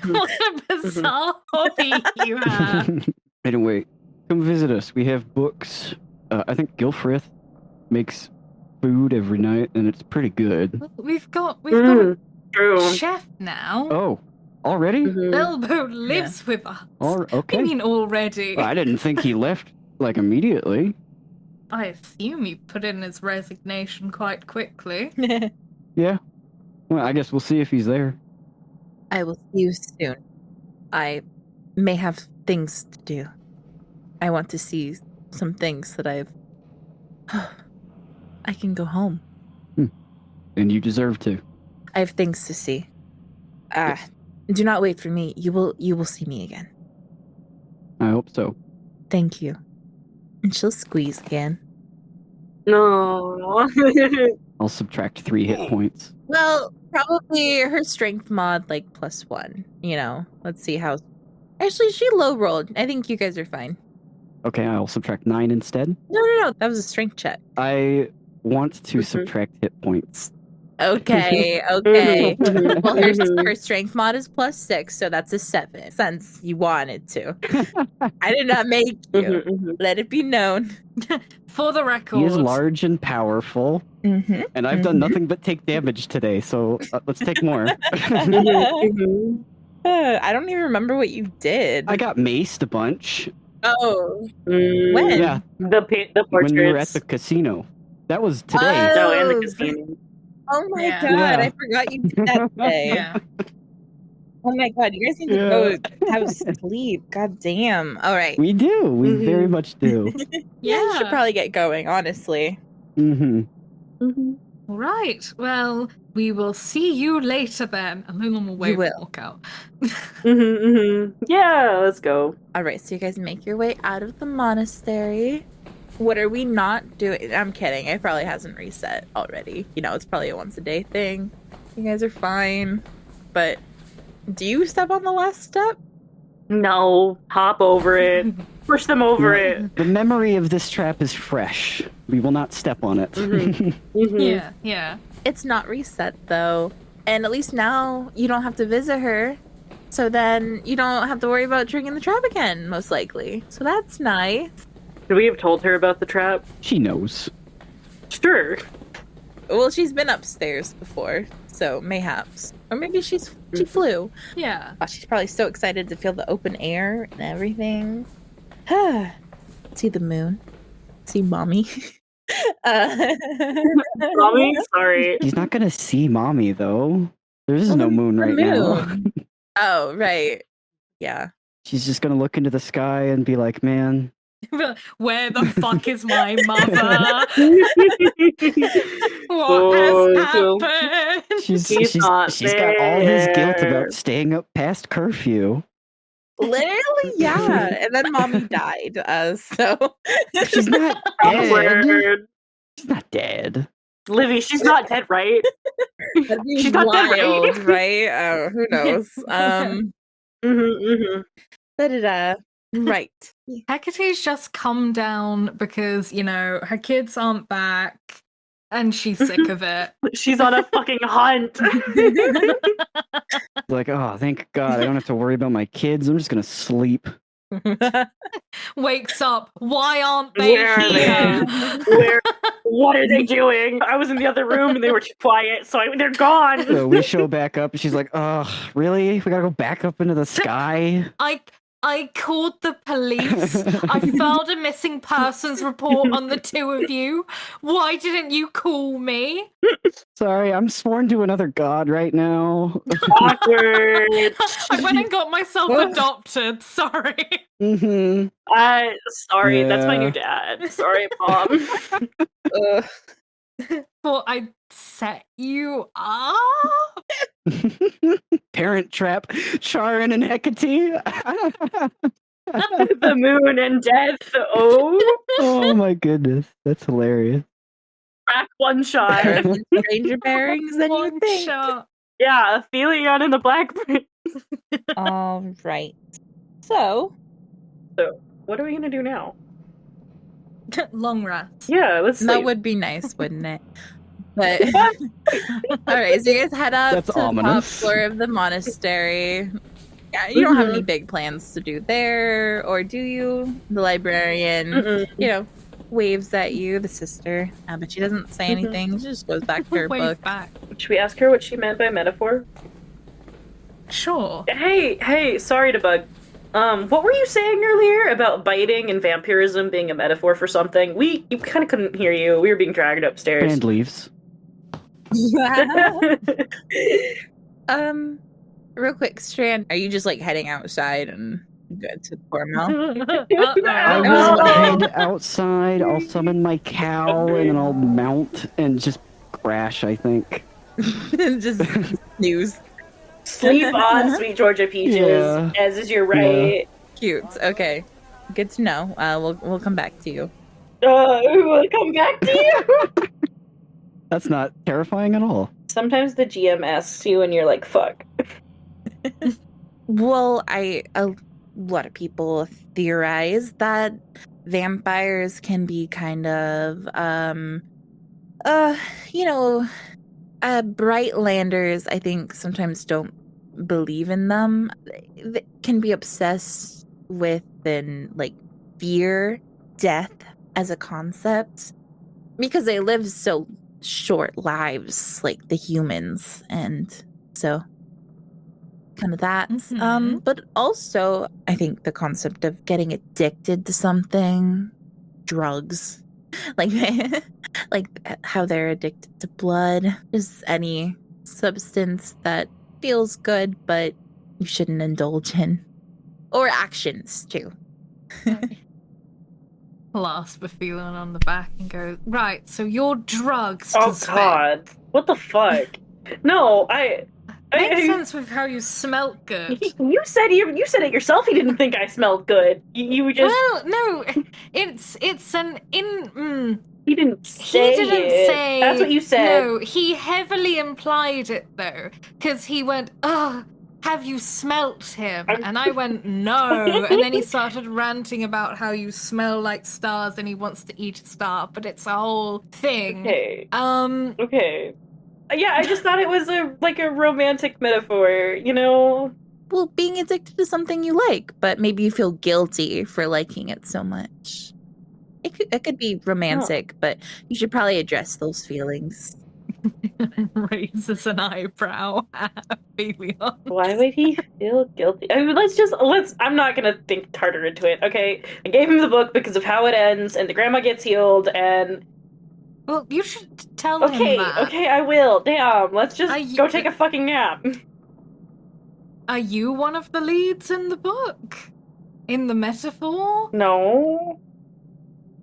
What a bizarre hobby you have. Anyway, come visit us. We have books. I think Gilfrith makes food every night, and it's pretty good. We've got a True. chef now. Oh, Already? Bilbo lives with us. Okay. I mean, already. Well, I didn't think he left, like, immediately. I assume he put in his resignation quite quickly. Yeah. Well, I guess we'll see if he's there. I will see you soon. I may have things to do. I want to see some things that I can go home. And you deserve to. I have things to see. Do not wait for me. You will see me again. I hope so. Thank you. And she'll squeeze again. No. I'll subtract 3 hit points. Well, probably her strength mod like +1. You know, let's see how. Actually, she low rolled. I think you guys are fine. Okay, I'll subtract 9 instead. No. That was a strength check. I want to subtract hit points. Okay. Well, her strength mod is +6, so that's a 7. Since you wanted to, I did not make you. Let it be known. For the record, He is large and powerful, and I've done nothing but take damage today, so let's take more. I don't even remember what you did. I got maced a bunch. Oh, when? Yeah, the portraits. When we were at the casino. That was today. Oh, and the casino. Oh my Yeah. god, Yeah. I forgot you did that today. yeah. Oh my god, you guys need to go have sleep. God damn. All right. We do. We very much do. Yeah, you should probably get going, honestly. All right. Well, we will see you later then. And Lulen will wave and walk out. Yeah, let's go. All right, so you guys make your way out of the monastery. What are we not doing? I'm kidding. It probably hasn't reset already. You know, it's probably a once a day thing. You guys are fine. But do you step on the last step? No, hop over it. Push them over it. The memory of this trap is fresh. We will not step on it. Yeah. It's not reset though. And at least now you don't have to visit her. So then you don't have to worry about triggering the trap again, most likely. So that's nice. Could we have told her about the trap? She knows. Sure. Well, she's been upstairs before, so mayhaps. Or maybe she flew. Yeah. Oh, she's probably so excited to feel the open air and everything. See the moon. See mommy. Mommy? Sorry. She's not gonna see mommy though. There is no moon right now. Oh, right. Yeah. She's just gonna look into the sky and be like, man. Where the fuck is my mother? What has happened? She's got all this guilt about staying up past curfew. Literally, yeah. And then mommy died. So She's not dead. She's not dead. Livy, she's not dead, right? She's not wild, dead, right? Oh, who knows? Right. Hecate's just come down because, you know, her kids aren't back and she's sick of it. She's on a fucking hunt. Like, oh, thank God, I don't have to worry about my kids. I'm just gonna sleep. Wakes up. Why aren't they here? What are they doing? I was in the other room and they were too quiet, so they're gone. So we show back up and she's like, oh, really? We gotta go back up into the sky? I called the police. I filed a missing persons report on the two of you. Why didn't you call me? Sorry, I'm sworn to another god right now. Awkward. I went and got myself adopted. Sorry. Mm-hmm. Sorry, Yeah. That's my new dad. Sorry, Mom. Thought I'd set you up. Parent trap, Charon and Hecate. The moon and death. Oh my goodness, that's hilarious. Crack one shot. Stranger bearings than you think. Shot. Yeah, Aphelion and the Black Prince. All right. So, What are we gonna do now? Long rest. Yeah, let's sleep. that would be nice, wouldn't it? But all right, so you guys head up That's to the top ominous. floor of the monastery. Yeah, you don't have any big plans to do there, or do you? The librarian, you know, waves at you, the sister, but she doesn't say anything. She just goes back to her Waves book. back. Should we ask her what she meant by metaphor? Sure. Hey, sorry to bug. What were you saying earlier about biting and vampirism being a metaphor for something? You kind of couldn't hear you. We were being dragged upstairs. Band leaves. Real quick, Strand, are you just like heading outside and good to Cornwall? I will head outside. I'll summon my cow, and then I'll mount and just crash, I think. Just snooze. Sleep on, sweet Georgia Peaches, Yeah. as is your right. Cute. Okay. Good to know. We'll come back to you. We'll come back to you. That's not terrifying at all. Sometimes the GM asks you and you're like, fuck. Well, a lot of people theorize that vampires can be kind of Brightlanders, I think, sometimes don't believe in them. They can be obsessed with and like fear death as a concept because they live so short lives like the humans, and so kind of that. But also I think the concept of getting addicted to something, drugs, like like how they're addicted to blood, just any substance that feels good but you shouldn't indulge in, or actions too. Clasp Aphelion on the back and go, right, so you're drugs to Oh spend. god. What the fuck? No, Makes sense with how you smelt good. You said it yourself. You didn't think I smelled good. You were just. Well, no, it's an in. He didn't say. He didn't it. say. That's what you said. No, he heavily implied it though, because he went, "Oh, have you smelt him?" And I went, "No." And then he started ranting about how you smell like stars and he wants to eat a star, but it's a whole thing. Okay. Okay. Yeah, I just thought it was a romantic metaphor, you know? Well, being addicted to something you like, but maybe you feel guilty for liking it so much. It could be romantic, but you should probably address those feelings. Raises an eyebrow at Aphelion. Why would he feel guilty? I mean, I'm not gonna think harder into it, okay? I gave him the book because of how it ends, and the grandma gets healed, and... Well, you should tell him that. Okay, I will. Damn, let's just go take a fucking nap. Are you one of the leads in the book? In the metaphor? No.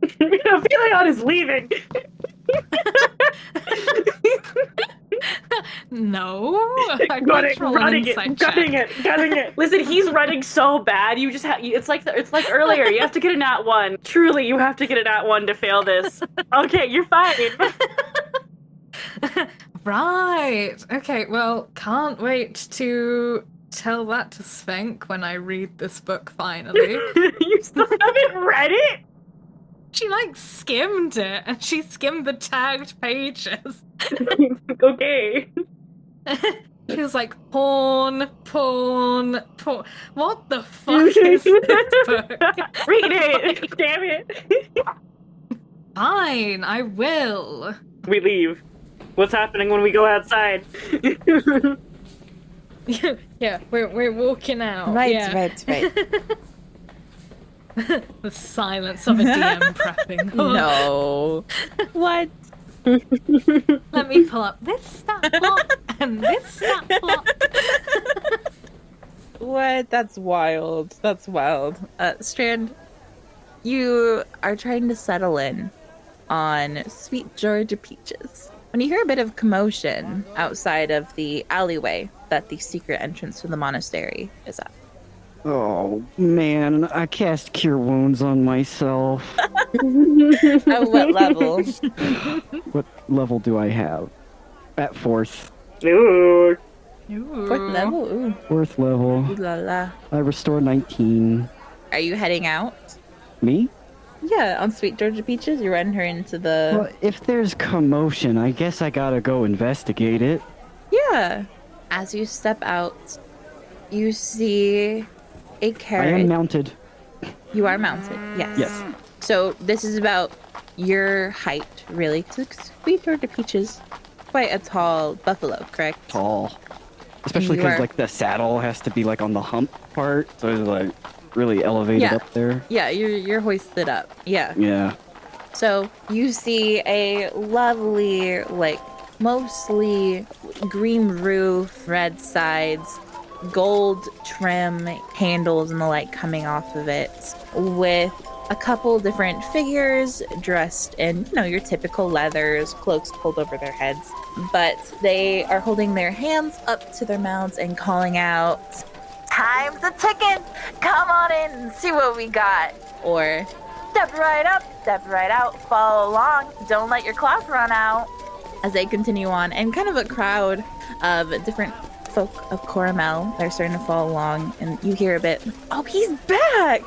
Aphelion is leaving. No. Gutting it. Listen, he's running so bad. You just it's like earlier. You have to get a nat 1. Truly, you have to get a nat 1 to fail this. Okay, you're fine. Right. Okay, well, can't wait to tell that to Svenk when I read this book finally. You still haven't read it? She skimmed it, and she skimmed the tagged pages. Okay. She was like, porn. What the fuck is this book? Read it! Damn it! Fine, I will. We leave. What's happening when we go outside? Yeah, we're walking out. Right. The silence of a DM prepping. No. What? Let me pull up this stat plot and this stat plot. What? That's wild. Strand, you are trying to settle in on Sweet Georgia Peaches when you hear a bit of commotion outside of the alleyway that the secret entrance to the monastery is at. Oh, man, I cast Cure Wounds on myself. At what level? What level do I have? At 4th. Ooh. 4th level? Ooh. 4th level. Ooh la la. I restore 19. Are you heading out? Me? Yeah, on Sweet Georgia Peaches? You're running her into the... Well, if there's commotion, I guess I gotta go investigate it. Yeah. As you step out, you see a carriage. I am mounted. You are mounted, yes. Yes. So this is about your height, really. Sweet Georgia Peaches, quite a tall buffalo, correct? Tall. Especially because like the saddle has to be like on the hump part, so it's like really elevated up there. Yeah, you're hoisted up. Yeah. Yeah. So you see a lovely, like, mostly green roof, red sides, gold trim handles and the like coming off of it, with a couple different figures dressed in, your typical leathers, cloaks pulled over their heads. But they are holding their hands up to their mouths and calling out, "Time's a ticking! Come on in and see what we got!" Or, "Step right up, step right out, follow along, don't let your cloth run out." As they continue on, and kind of a crowd of different folk of Coramel, they're starting to follow along, and you hear a bit, "Oh, he's back!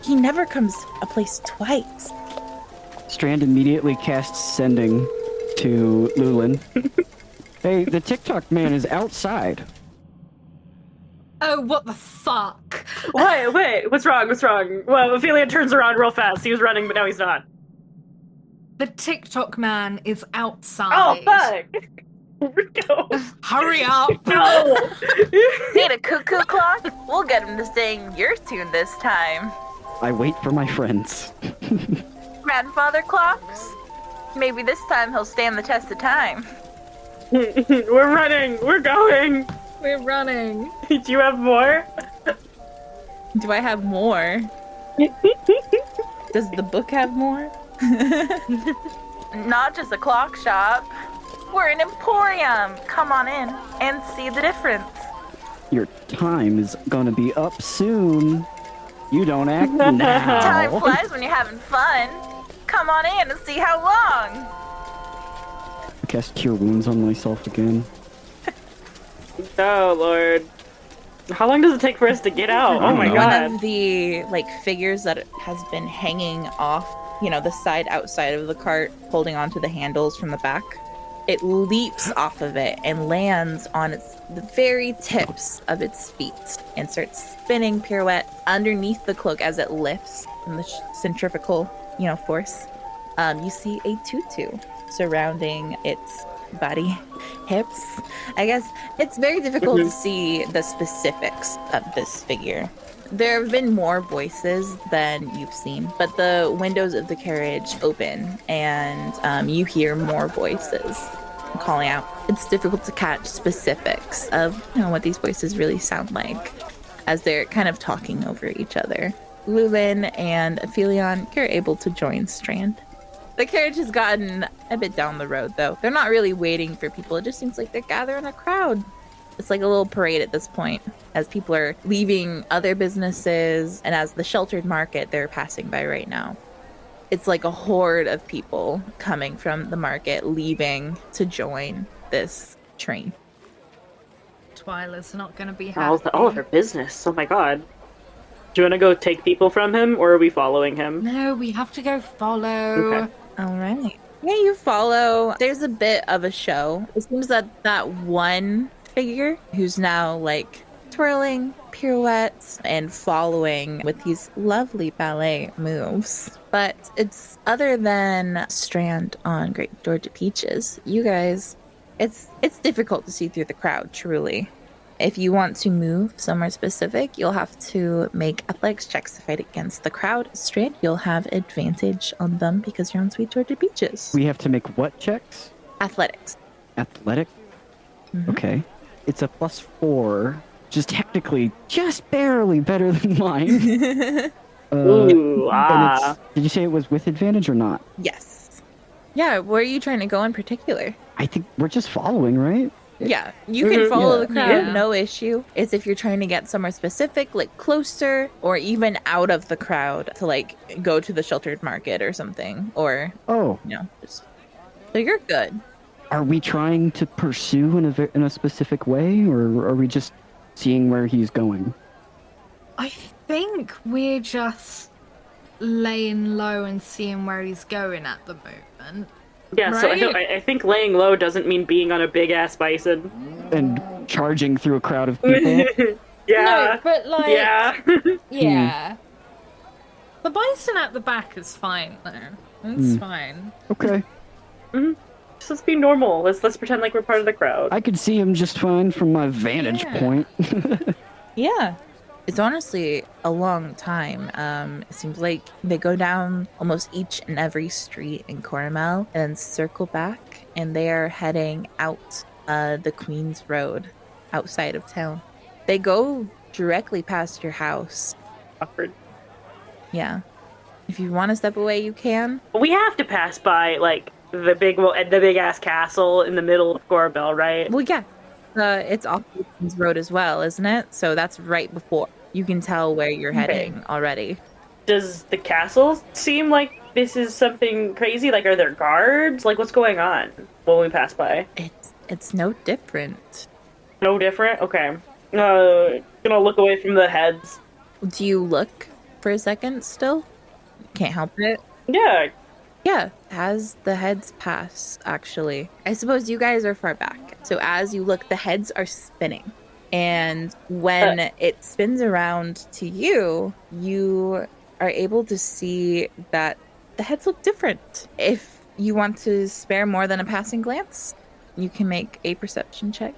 He never comes a place twice." Strand immediately casts sending to Lulen. Hey, the TikTok man is outside. Oh, what the fuck? Wait, what's wrong? Well, Aphelion turns around real fast. He was running, but now he's not. The TikTok man is outside. Oh, fuck! No. Hurry up! No! Need a cuckoo clock? We'll get him to sing your tune this time. I wait for my friends. Grandfather clocks? Maybe this time he'll stand the test of time. We're running! We're going! We're running. Do you have more? Do I have more? Does the book have more? Not just a clock shop. We're an emporium. Come on in and see the difference. Your time is gonna be up soon. You don't act now. Time flies when you're having fun. Come on in and see how long. I cast Cure Wounds on myself again. Oh, Lord. How long does it take for us to get out? Oh my god. One of the figures that has been hanging off, the side outside of the cart, holding onto the handles from the back, it leaps off of it and lands on the very tips of its feet and starts spinning pirouette underneath the cloak as it lifts from the centrifugal, force. You see a tutu surrounding its body, hips. I guess it's very difficult to see the specifics of this figure. There have been more voices than you've seen, but the windows of the carriage open and you hear more voices calling out. It's difficult to catch specifics of what these voices really sound like as they're kind of talking over each other. Lulen and Aphelion, you're able to join Strand. The carriage has gotten a bit down the road, though. They're not really waiting for people. It just seems like they're gathering a crowd. It's like a little parade at this point, as people are leaving other businesses, and as the sheltered market they're passing by right now. It's like a horde of people coming from the market, leaving to join this train. Twyla's not going to be happy. All of her business. Oh my god. Do you want to go take people from him, or are we following him? No, we have to go follow. Okay. All right. Yeah, you follow. There's a bit of a show. It seems that one figure who's now twirling pirouettes and following with these lovely ballet moves. But it's other than Strand on Great Georgia Peaches. You guys, it's difficult to see through the crowd, truly. If you want to move somewhere specific, you'll have to make athletics checks to fight against the crowd. Strand, you'll have advantage on them because you're on Sweet Georgia Beaches. We have to make what checks? Athletics. Athletic? Mm-hmm. Okay. It's a +4, just technically just barely better than mine. Ooh, Did you say it was with advantage or not? Yes. Yeah, where are you trying to go in particular? I think we're just following, right? Yeah, you can follow the crowd, Yeah. no issue. It's if you're trying to get somewhere specific, closer, or even out of the crowd to go to the sheltered market or something, or Oh, so you're good. are we trying to pursue in a specific way, or are we just seeing where he's going? I think we're just laying low and seeing where he's going at the moment. Yeah, so Right? I think laying low doesn't mean being on a big ass bison. And charging through a crowd of people? Yeah. No, but Yeah. yeah. The bison at the back is fine though. It's fine. Okay. So Just let's be normal. Let's pretend like we're part of the crowd. I could see him just fine from my vantage point. Yeah. It's honestly a long time. It seems like they go down almost each and every street in Coramel and then circle back, and they are heading out the Queen's Road outside of town. They go directly past your house. Awkward. Yeah. If you want to step away, you can. We have to pass by like the big ass castle in the middle of Coramel, right? Well, yeah. It's off the Queen's Road as well, isn't it? So that's right before. You can tell where you're heading already. Does the castle seem like this is something crazy? Like, are there guards? Like, what's going on when we pass by? It's no different. No different? Okay. Gonna look away from the heads. Do you look for a second still? Can't help it. Yeah. Yeah, as the heads pass, actually. I suppose you guys are far back. So as you look, the heads are spinning. And when it spins around to you, you are able to see that the heads look different. If you want to spare more than a passing glance, you can make a perception check.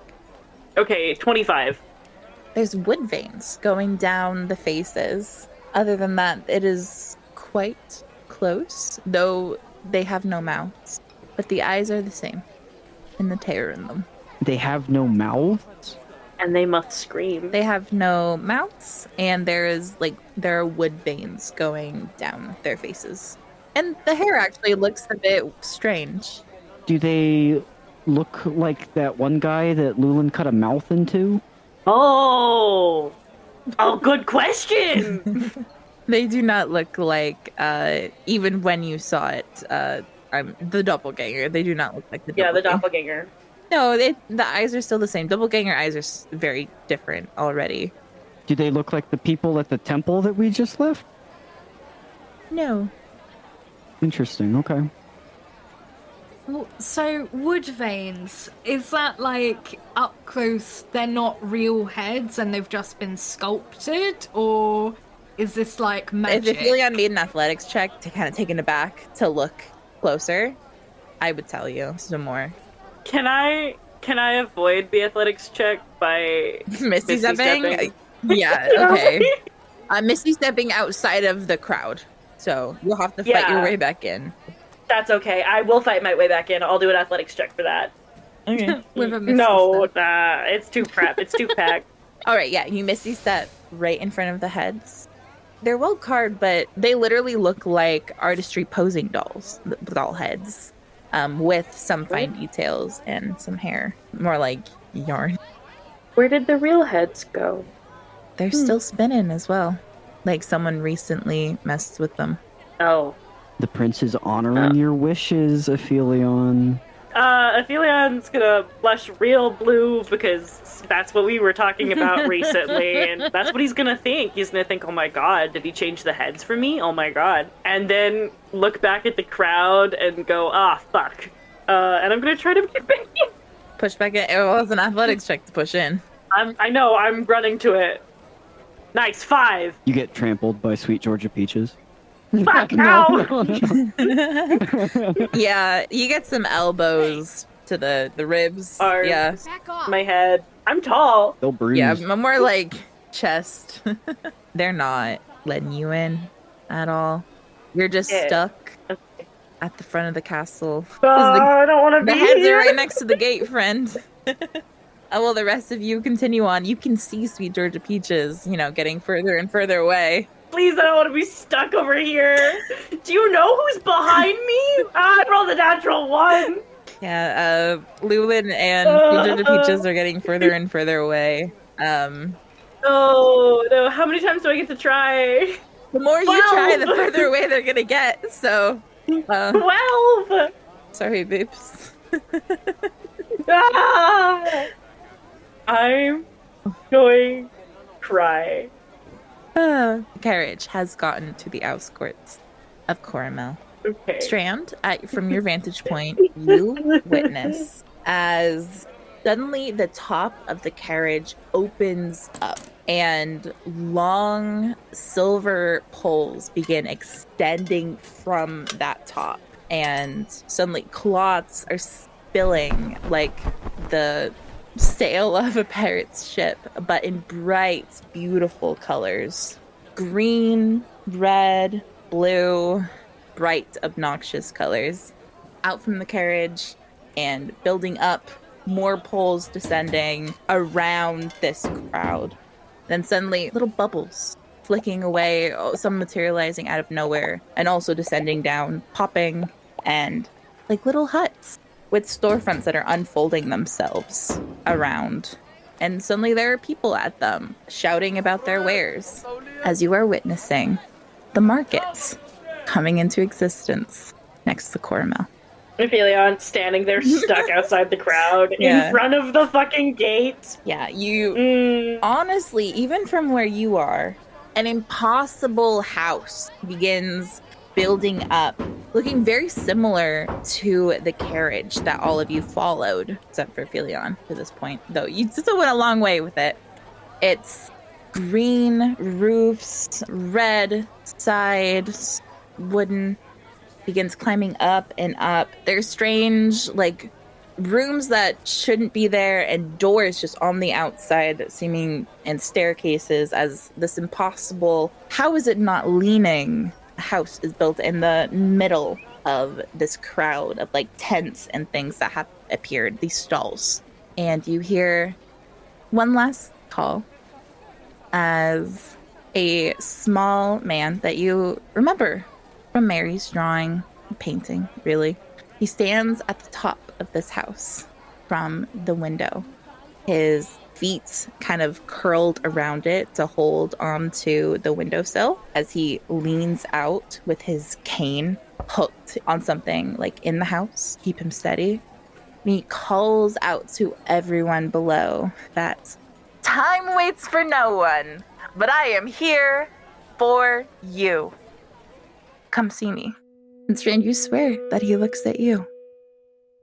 Okay, 25. There's wood veins going down the faces. Other than that, it is quite close, though they have no mouths. But the eyes are the same, and the terror in them. They have no mouths? And they must scream. They have no mouths, and there are wood veins going down their faces. And the hair actually looks a bit strange. Do they look like that one guy that Lulen cut a mouth into? Oh, good question. They do not look like, even when you saw it, the doppelganger. They do not look like the doppelganger. Yeah, the doppelganger. No, the eyes are still the same. Doppelganger eyes are very different already. Do they look like the people at the temple that we just left? No. Interesting, okay. So wood veins, is that like up close, they're not real heads and they've just been sculpted, or is this like magic? If Aphelion made an athletics check to kind of take it aback to look closer, I would tell you some more. Can I avoid the athletics check by Misty stepping? Yeah, okay. Misty stepping outside of the crowd, so you'll have to fight your way back in. That's okay. I will fight my way back in. I'll do an athletics check for that. Okay. With a misty No, step. it's too prep. It's too packed. All right, yeah, you misty step right in front of the heads. They're well carved, but they literally look like artistry posing dolls, doll heads, with some fine details and some hair, more like yarn. Where did the real heads go? They're still spinning as well, like someone recently messed with them. Oh. The prince is honoring your wishes, Aphelion. Aphelion's gonna blush real blue because that's what we were talking about recently, and that's what he's gonna think. He's gonna think, oh my god, did he change the heads for me? Oh my god. And then look back at the crowd and go, fuck. And I'm gonna try to get back in. Push back in. It was an athletics check to push in. I know, I'm running to it. Nice, 5. You get trampled by Sweet Georgia Peaches. Fuck, No. Yeah, you get some elbows to the ribs. Arms. Yeah. Back off. My head. I'm tall. They'll bruise. Yeah, more like chest. They're not letting you in at all. You're just stuck at the front of the castle. I don't want to The be heads here. are right next to the gate, friend. Well, the rest of you continue on. You can see Sweet Georgia Peaches, getting further and further away. Please, I don't want to be stuck over here. Do you know who's behind me? I rolled a natural 1. Yeah, Lulen and Sweet Georgia Peaches are getting further and further away. Oh, no. How many times do I get to try? The more you 12. try, the further away they're gonna get. So, 12! sorry, babes. Ah! I'm going to cry. The carriage has gotten to the outskirts of Coramel. Okay. Strand, from your vantage point, you witness as suddenly the top of the carriage opens up and long silver poles begin extending from that top. And suddenly cloths are spilling like the sail of a pirate's ship, but in bright, beautiful colors. Green, red, blue, bright, obnoxious colors. Out from the carriage and building up, more poles descending around this crowd. Then suddenly, little bubbles flicking away, some materializing out of nowhere, and also descending down, popping, and like little huts with storefronts that are unfolding themselves around. And suddenly there are people at them, shouting about their wares, as you are witnessing the markets coming into existence next to Coromel. Aphelion standing there stuck outside the crowd in front of the fucking gate. Yeah, you honestly, even from where you are, an impossible house begins building up, looking very similar to the carriage that all of you followed, except for Aphelion to this point, though you still went a long way with it. It's green roofs, red sides, wooden, begins climbing up and up. There's strange, like, rooms that shouldn't be there and doors just on the outside seeming, and staircases as this impossible, how is it not leaning house is built in the middle of this crowd of like tents and things that have appeared, these stalls. And you hear one last call as a small man that you remember from Mary's drawing, painting, really. He stands at the top of this house from the window. His feet kind of curled around it to hold onto the windowsill as he leans out with his cane hooked on something like in the house. Keep him steady. And he calls out to everyone below that time waits for no one, but I am here for you. Come see me. And Strand, you swear that he looks at you.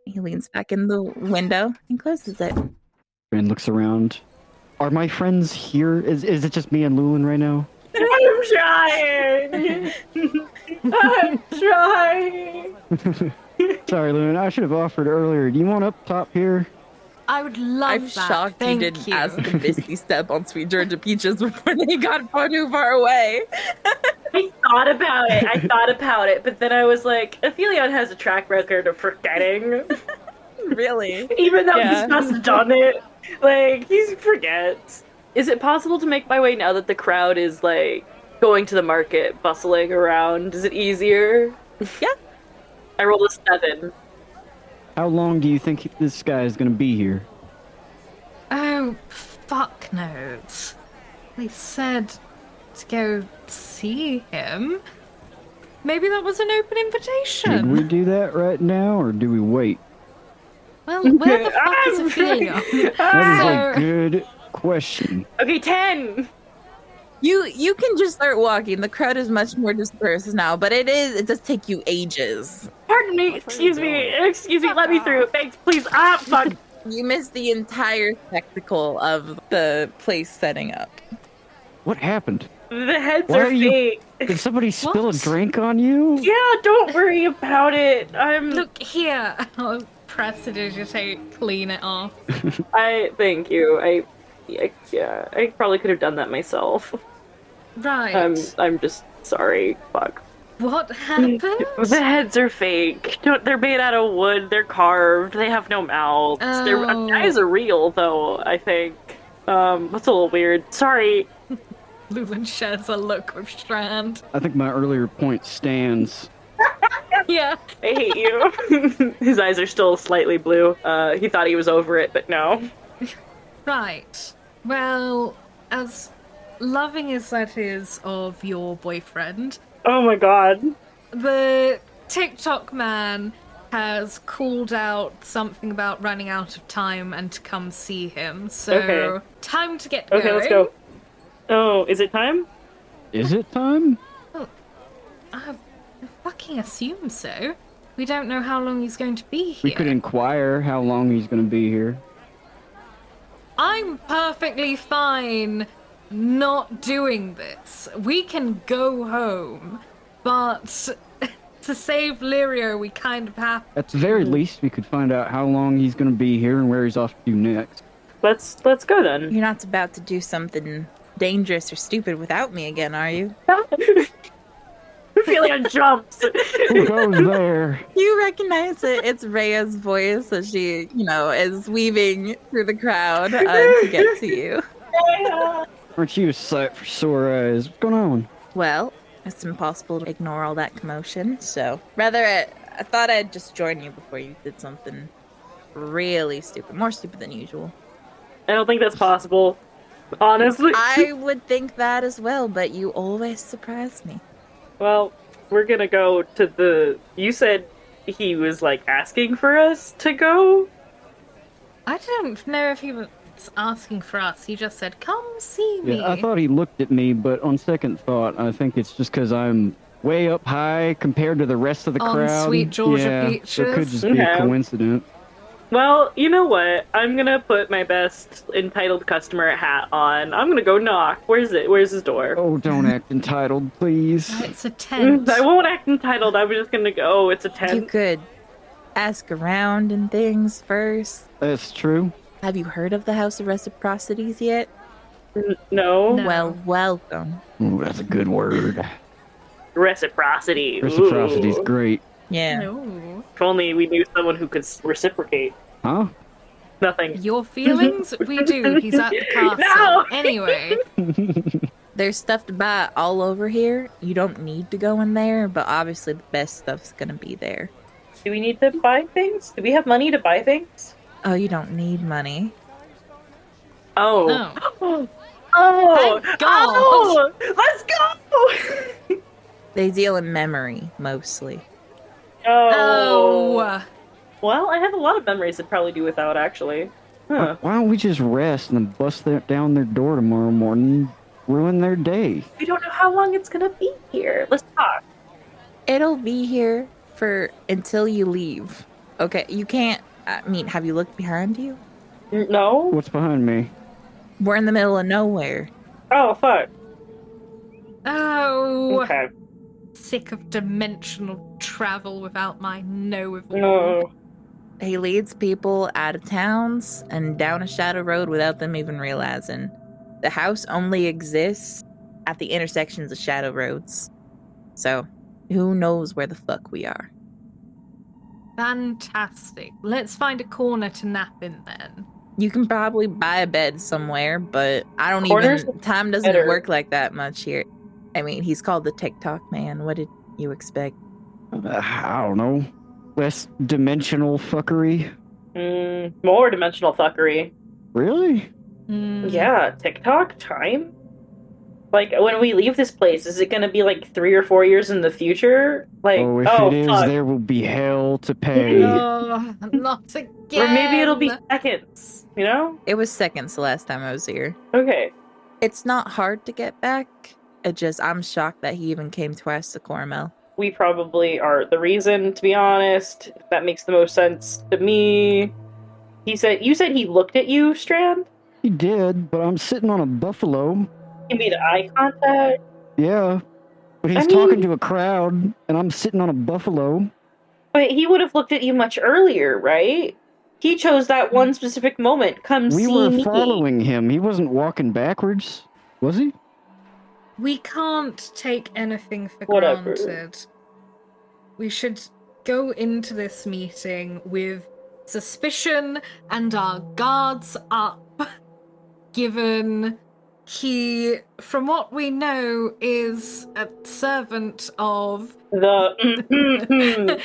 He leans back in the window and closes it. Strand looks around. Are my friends here? Is it just me and Lulen right now? I'm trying! I'm trying! Sorry, Lulen. I should have offered earlier. Do you want up top here? I would love I'm that. shocked Thank you didn't you. ask the Misty Step on Sweet Georgia Peaches before they got far too far away. I thought about it, but then I was like, Aphelion has a track record of forgetting. Really? Even though he's just done it. Like, he forgets. Is it possible to make my way now that the crowd is, like, going to the market, bustling around? Is it easier? Yeah. I rolled a 7. How long do you think this guy is going to be here? Oh, fuck knows. They said to go see him. Maybe that was an open invitation. Should we do that right now, or do we wait? Well, where the fuck is Aphelion? That is a good question. Okay, 10! You can just start walking. The crowd is much more dispersed now, but it does take you ages. Pardon me, excuse me, let me through. Thanks, please. Ah, fuck. You missed the entire spectacle of the place setting up. What happened? The heads Why are are you- fake. Did somebody spill a What? drink on you? Yeah, don't worry about it. Look here. I'll press it as you say, clean it off. Thank you. I probably could have done that myself. Right. I'm just sorry. Fuck. What happened? The heads are fake. They're made out of wood. They're carved. They have no mouths. Oh. Eyes are real, though, I think. That's a little weird. Sorry. Lulen shares a look with Strand. I think my earlier point stands. Yeah. I hate you. His eyes are still slightly blue. He thought he was over it, but no. Right. Well, as loving as that is of your boyfriend, Oh my god. the TikTok man has called out something about running out of time and to come see him. So, Okay. time to get going. Okay, let's go. Oh, is it time? Is it time? I fucking assume so. We don't know how long he's going to be here. We could inquire how long he's going to be here. I'm perfectly fine not doing this. We can go home, but to save Lirio, we kind of have At the very least, we could find out how long he's going to be here and where he's off to next. Let's go then. You're not about to do something dangerous or stupid without me again, are you? Aphelion jumps. Who goes there? You recognize it. It's Rhea's voice as she, is weaving through the crowd to get to you. Aren't you a sight for sore eyes? What's going on? Well, it's impossible to ignore all that commotion, so rather I thought I'd just join you before you did something really stupid, more stupid than usual. I don't think that's possible, honestly. I would think that as well, but you always surprise me. Well, we're gonna go to you said he was, asking for us to go? I don't know if he was asking for us. He just said, come see me. Yeah, I thought he looked at me, but on second thought, I think it's just because I'm way up high compared to the rest of the crowd. Sweet Georgia Peaches. So it could just be a coincidence. Well, you know what? I'm gonna put my best entitled customer hat on. I'm gonna go knock. Where's it? Where's his door? Oh, don't act entitled, please. It's a tent. I won't act entitled. I'm just gonna go. Oh, it's a tent. You could ask around and things first. That's true. Have you heard of the House of Reciprocities yet? No. Well, welcome. Ooh, that's a good word. Reciprocity. Reciprocity's Ooh. great. Yeah. No. If only we knew someone who could reciprocate. Huh? Nothing. Your feelings? We do. He's at the castle. No! Anyway. There's stuff to buy all over here. You don't need to go in there, but obviously the best stuff's gonna be there. Do we need to buy things? Do we have money to buy things? Oh, you don't need money. Oh. No. Oh. Thank God. Oh. Let's go. They deal in memory, mostly. Oh. Well, I have a lot of memories to probably do without, actually. Huh. Why don't we just rest and then bust down their door tomorrow morning, ruin their day? We don't know how long it's gonna be here. Let's talk. It'll be here until you leave. Okay, you can't. Have you looked behind you? No? What's behind me? We're in the middle of nowhere. Oh, fuck. Oh. Okay. Sick of dimensional travel without my know of No. He leads people out of towns and down a shadow road without them even realizing. The house only exists at the intersections of shadow roads. So, who knows where the fuck we are? Fantastic. Let's find a corner to nap in then. You can probably buy a bed somewhere, but time doesn't better. work like that much here. He's called the TikTok man. What did you expect? I don't know. Less dimensional fuckery? More dimensional fuckery. Really? Yeah, TikTok time? When we leave this place, is it gonna be 3 or 4 years in the future? If it is, fuck. there will be hell to pay. Oh, not again. Or maybe it'll be seconds, you know? It was seconds the last time I was here. Okay. It's not hard to get back. I'm shocked that he even came twice to Coromel. We probably are the reason, to be honest. That makes the most sense to me. You said he looked at you, Strand? He did, but I'm sitting on a buffalo. He made eye contact? Yeah. But he's talking to a crowd, and I'm sitting on a buffalo. But he would have looked at you much earlier, right? He chose that one specific moment. We were following him. He wasn't walking backwards, was he? We can't take anything for Whatever. granted. We should go into this meeting with suspicion and our guards up, given he, from what we know, is a servant of Lulen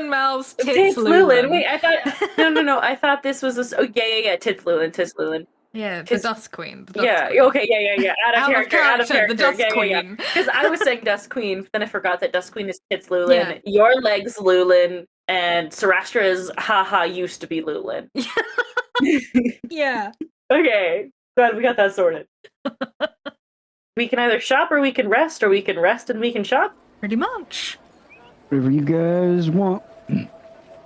mouths Tits Lulen. Wait, I thought no. I thought this was Tits Lulen. Yeah, the Dust Queen. Okay, yeah. Out of character. The Dust Queen. Because I was saying Dust Queen, but then I forgot that Dust Queen is Tits Lulen. Yeah. Your legs Lulen, and Sarastra's haha used to be Lulen. Yeah. Okay, glad we got that sorted. We can either shop or we can rest, or we can rest and we can shop. Pretty much. Whatever you guys want.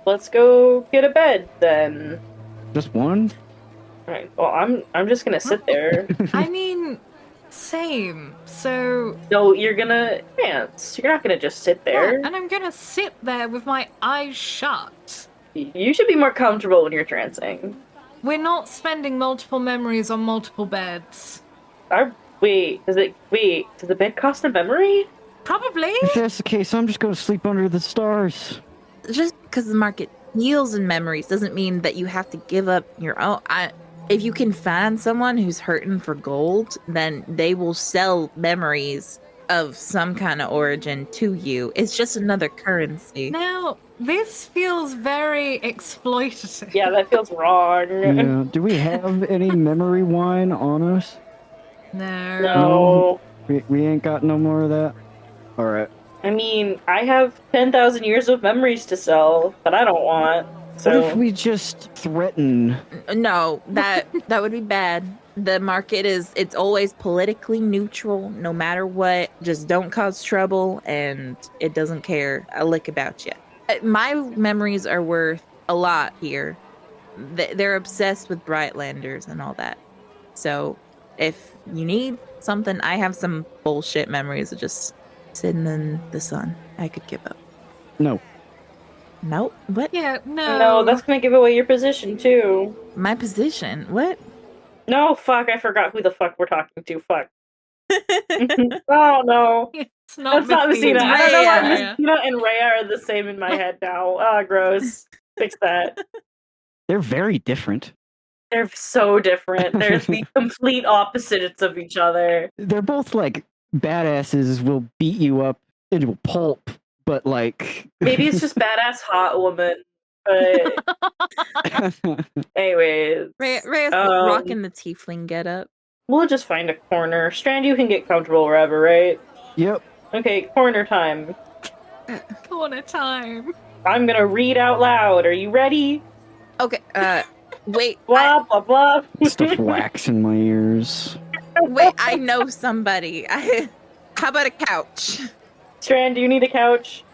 Let's go get a bed then. Just one? Alright, well I'm just gonna sit there. I mean, Same. So No, you're gonna dance. You're not gonna just sit there. yeah, and I'm gonna sit there with my eyes shut. You should be more comfortable when you're trancing. We're not spending multiple memories on multiple beds. Wait, does the bed cost a memory? Probably. If that's the case, I'm just going to sleep under the stars. Just because the market deals in memories doesn't mean that you have to give up your own. If you can find someone who's hurting for gold, then they will sell memories of some kind of origin to you. It's just another currency. Now, this feels very exploitative. Yeah, that feels wrong. Yeah. Do we have any memory wine on us? No. No. We ain't got no more of that? Alright. I mean, I have 10,000 years of memories to sell that I don't want. So What if we just threaten? No, that would be bad. The market it's always politically neutral, no matter what. Just don't cause trouble, and it doesn't care a lick about you. My memories are worth a lot here. They're obsessed with Brightlanders and all that. So if you need something, I have some bullshit memories of just sitting in the sun. I could give up. No. Nope. What? Yeah, no. no, that's gonna give away your position too. My position? What? No, fuck, I forgot who the fuck we're talking to. Fuck. Oh no. It's not That's not Messina. Messina. I don't know why Rhea. Messina and Rhea are the same in my head now. Ah, gross. Fix that. They're very different. They're so different. They're the complete opposites of each other. They're both like badasses will beat you up into a pulp, but like Maybe it's just badass hot woman. But anyways, Rhea's rocking the tiefling getup. we'll just find a corner. Strand, you can get comfortable wherever, right? Yep. Okay, corner time. Corner time. I'm gonna read out loud. Are you ready? Okay. Wait. Blah blah blah. Stuff wax in my ears. Wait. I know somebody. How about a couch? Strand, do you need a couch?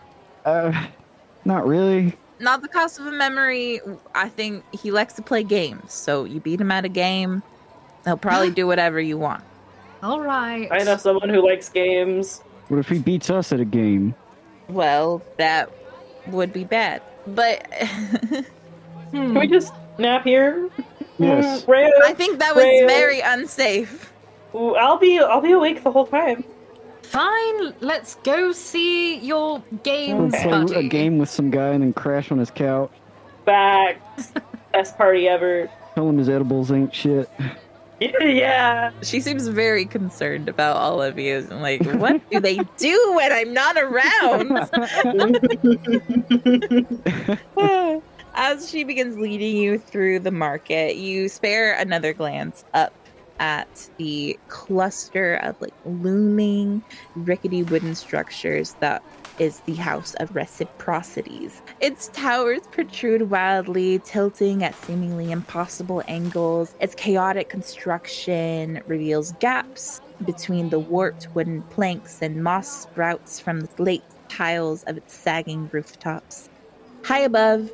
Not really. Not the cost of a memory. I think he likes to play games. So you beat him at a game, he'll probably do whatever you want. All right. I know someone who likes games. What if he beats us at a game? Well, that would be bad. But Can we just nap here? Yes. Rhea, I think that was Rhea. very unsafe. Ooh, I'll be awake the whole time. Fine, let's go see your We'll games, play buddy. a game with some guy and then crash on his couch. Facts. Best party ever. Tell him his edibles ain't shit. Yeah. She seems very concerned about all of you. Like, what do they do when I'm not around? As she begins leading you through the market, you spare another glance up at the cluster of like looming, rickety wooden structures that is the House of Reciprocities. Its towers protrude wildly, tilting at seemingly impossible angles. Its chaotic construction reveals gaps between the warped wooden planks, and moss sprouts from the slate tiles of its sagging rooftops. High above,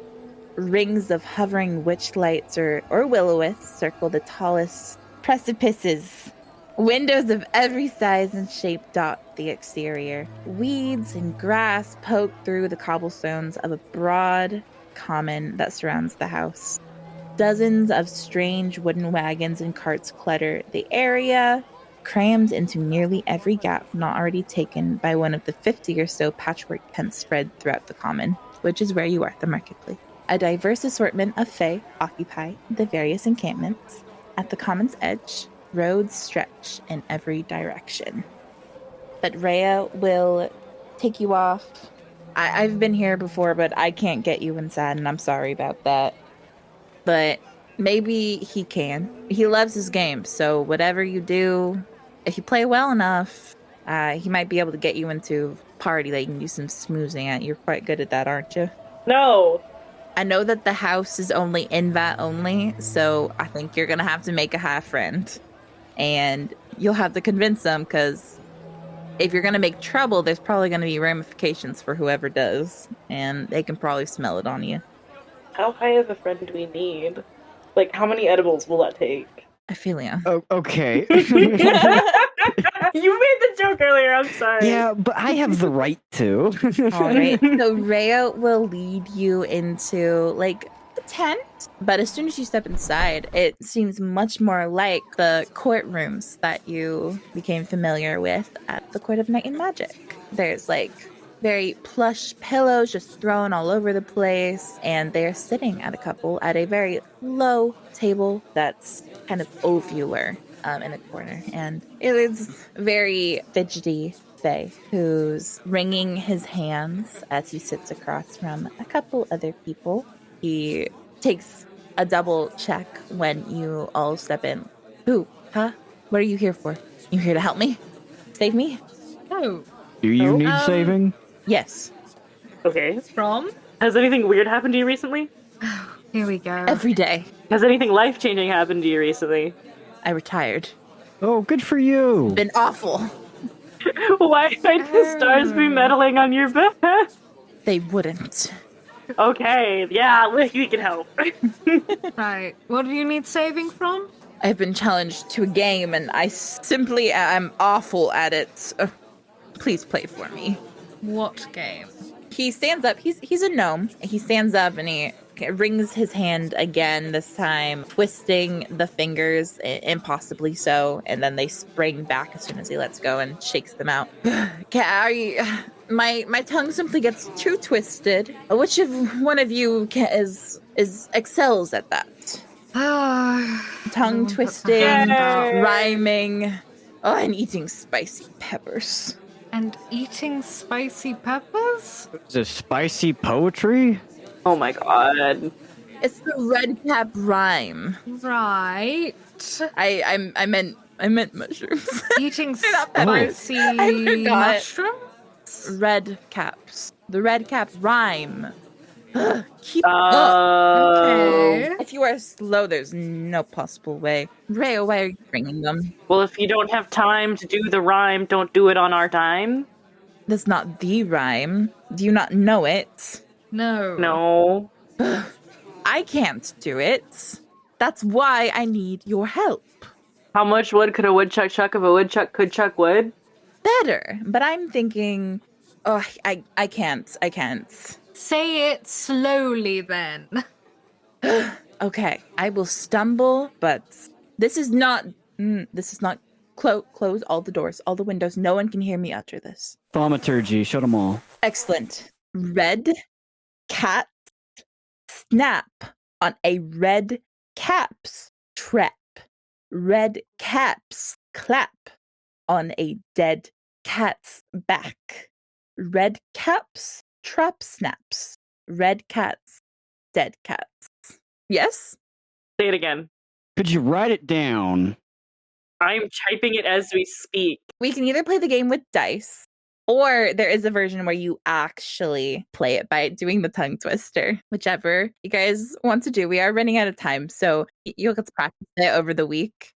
rings of hovering witch lights or will-o-wisps circle the tallest precipices. Windows of every size and shape dot the exterior. Weeds and grass poke through the cobblestones of a broad common that surrounds the house. Dozens of strange wooden wagons and carts clutter the area, crammed into nearly every gap not already taken by one of the 50 or so patchwork tents spread throughout the common, which is where you are at the marketplace. A diverse assortment of fae occupy the various encampments. At the common's edge, roads stretch in every direction. But Rhea will take you off. I've been here before, but I can't get you inside, and I'm sorry about that. But maybe he can. He loves his game, so whatever you do, if you play well enough, he might be able to get you into a party that you can do some smoozing at. You're quite good at that, aren't you? No. I know that the house is only invite only, so I think you're going to have to make a high friend. And you'll have to convince them, because if you're going to make trouble, there's probably going to be ramifications for whoever does. And they can probably smell it on you. How high of a friend do we need? Like, how many edibles will that take? Aphelion. Oh, okay. You made the joke earlier. I'm sorry. Yeah, but I have the right to. All right. So Rhea will lead you into like the tent, but as soon as you step inside, it seems much more like the courtrooms that you became familiar with at the Court of Night and Magic. There's like very plush pillows just thrown all over the place, and they're sitting at a very low table that's kind of ovular in the corner, and it is very fidgety Faye, who's wringing his hands as he sits across from a couple other people. He takes a double check when you all step in. Who? Huh? What are you here for? You here to help me? Save me? Oh, Do you need saving? Yes. Okay. from? Has anything weird happened to you recently? Here we go. Every day. Has anything life-changing happened to you recently? I retired. Oh, good for you. Been awful. Why might the stars be meddling on your behalf? They wouldn't. Okay, yeah, we can help. Right. What do you need saving from? I've been challenged to a game and I simply am awful at it. Please play for me. What game? He stands up. He's a gnome. He stands up and he wrings his hand again, this time twisting the fingers impossibly so, and then they spring back as soon as he lets go and shakes them out. My tongue simply gets too twisted. Which of one of you is excels at that? Tongue twisting, rhyming, and eating spicy peppers. And eating spicy peppers? Is it spicy poetry? Oh my god. It's the red cap rhyme. Right. I meant mushrooms. Eating Not peppers. spicy I forgot. mushrooms? Red caps. The red cap rhyme. Keep up. Okay. If you are slow, there's no possible way. Rhea, why are you bringing them? Well, if you don't have time to do the rhyme, don't do it on our time. That's not the rhyme. Do you not know it? No. No. I can't do it. That's why I need your help. How much wood could a woodchuck chuck if a woodchuck could chuck wood? Better, but I'm thinking, I can't. Say it slowly then. Okay, I will stumble, but this is not close all the doors, all the windows. No one can hear me utter this. Thaumaturgy, shut them all. Excellent. Red cat snap on a red caps trap. Red caps clap on a dead cat's back. Red caps trap snaps. Red cats, dead cats. Yes? Say it again. Could you write it down? I'm typing it as we speak. We can either play the game with dice, or there is a version where you actually play it by doing the tongue twister. Whichever you guys want to do. We are running out of time, so you'll get to practice it over the week.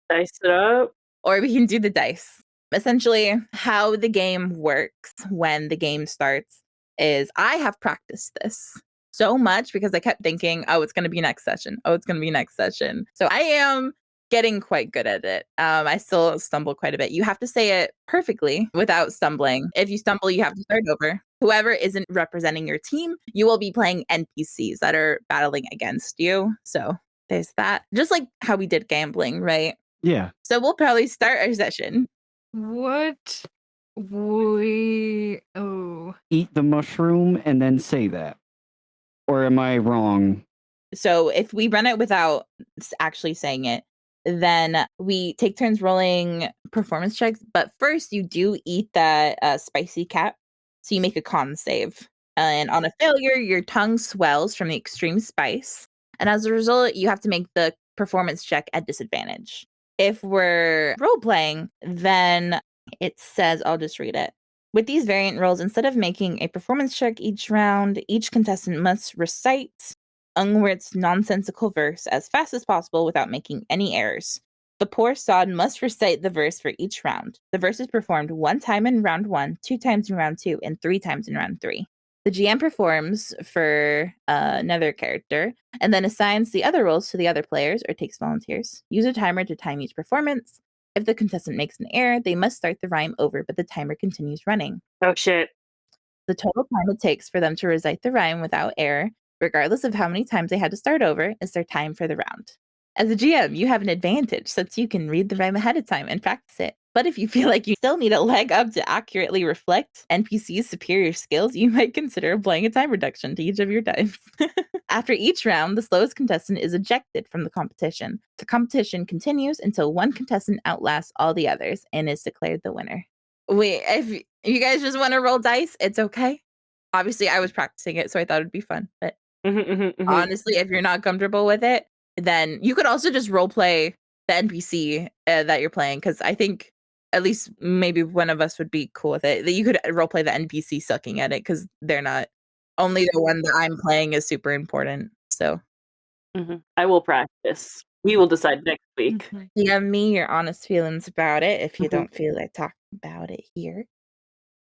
Dice it up. Or we can do the dice. Essentially, how the game works when the game starts is I have practiced this so much because I kept thinking, oh, it's going to be next session. Oh, it's going to be next session. So I am getting quite good at it. I still stumble quite a bit. You have to say it perfectly without stumbling. If you stumble, you have to start over. Whoever isn't representing your team, you will be playing NPCs that are battling against you. So there's that. Just like how we did gambling, right? Yeah. So we'll probably start our session. Would we... Oh. Eat the mushroom and then say that. Or am I wrong? So if we run it without actually saying it, then we take turns rolling performance checks. But first, you do eat that spicy cat. So you make a con save. And on a failure, your tongue swells from the extreme spice. And as a result, you have to make the performance check at disadvantage. If we're role-playing, then it says, I'll just read it. With these variant rolls, instead of making a performance check each round, each contestant must recite Ungwirt's nonsensical verse as fast as possible without making any errors. The poor sod must recite the verse for each round. The verse is performed 1 time in round 1, 2 times in round 2, and 3 times in round 3. The GM performs for another character and then assigns the other roles to the other players or takes volunteers. Use a timer to time each performance. If the contestant makes an error, they must start the rhyme over, but the timer continues running. Oh, shit. The total time it takes for them to recite the rhyme without error, regardless of how many times they had to start over, is their time for the round. As a GM, you have an advantage since you can read the rhyme ahead of time and practice it. But if you feel like you still need a leg up to accurately reflect NPC's superior skills, you might consider applying a time reduction to each of your times. After each round, the slowest contestant is ejected from the competition. The competition continues until one contestant outlasts all the others and is declared the winner. Wait, if you guys just want to roll dice, it's okay. Obviously, I was practicing it, so I thought it'd be fun. But honestly, if you're not comfortable with it, then you could also just role play the NPC that you're playing, because I think at least maybe one of us would be cool with it. That you could role play the NPC sucking at it, because they're not. Only the one that I'm playing is super important. So I will practice. We will decide next week. DM me your honest feelings about it if you don't feel like talking about it here.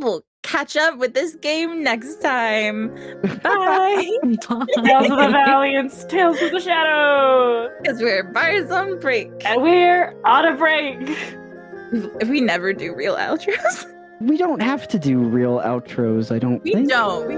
We'll catch up with this game next time. Bye. Tales of the Valiants, Tales of the Shadow. Because we're bars on break. And we're on a break. If we never do real outros. We don't have to do real outros, I don't think. We don't.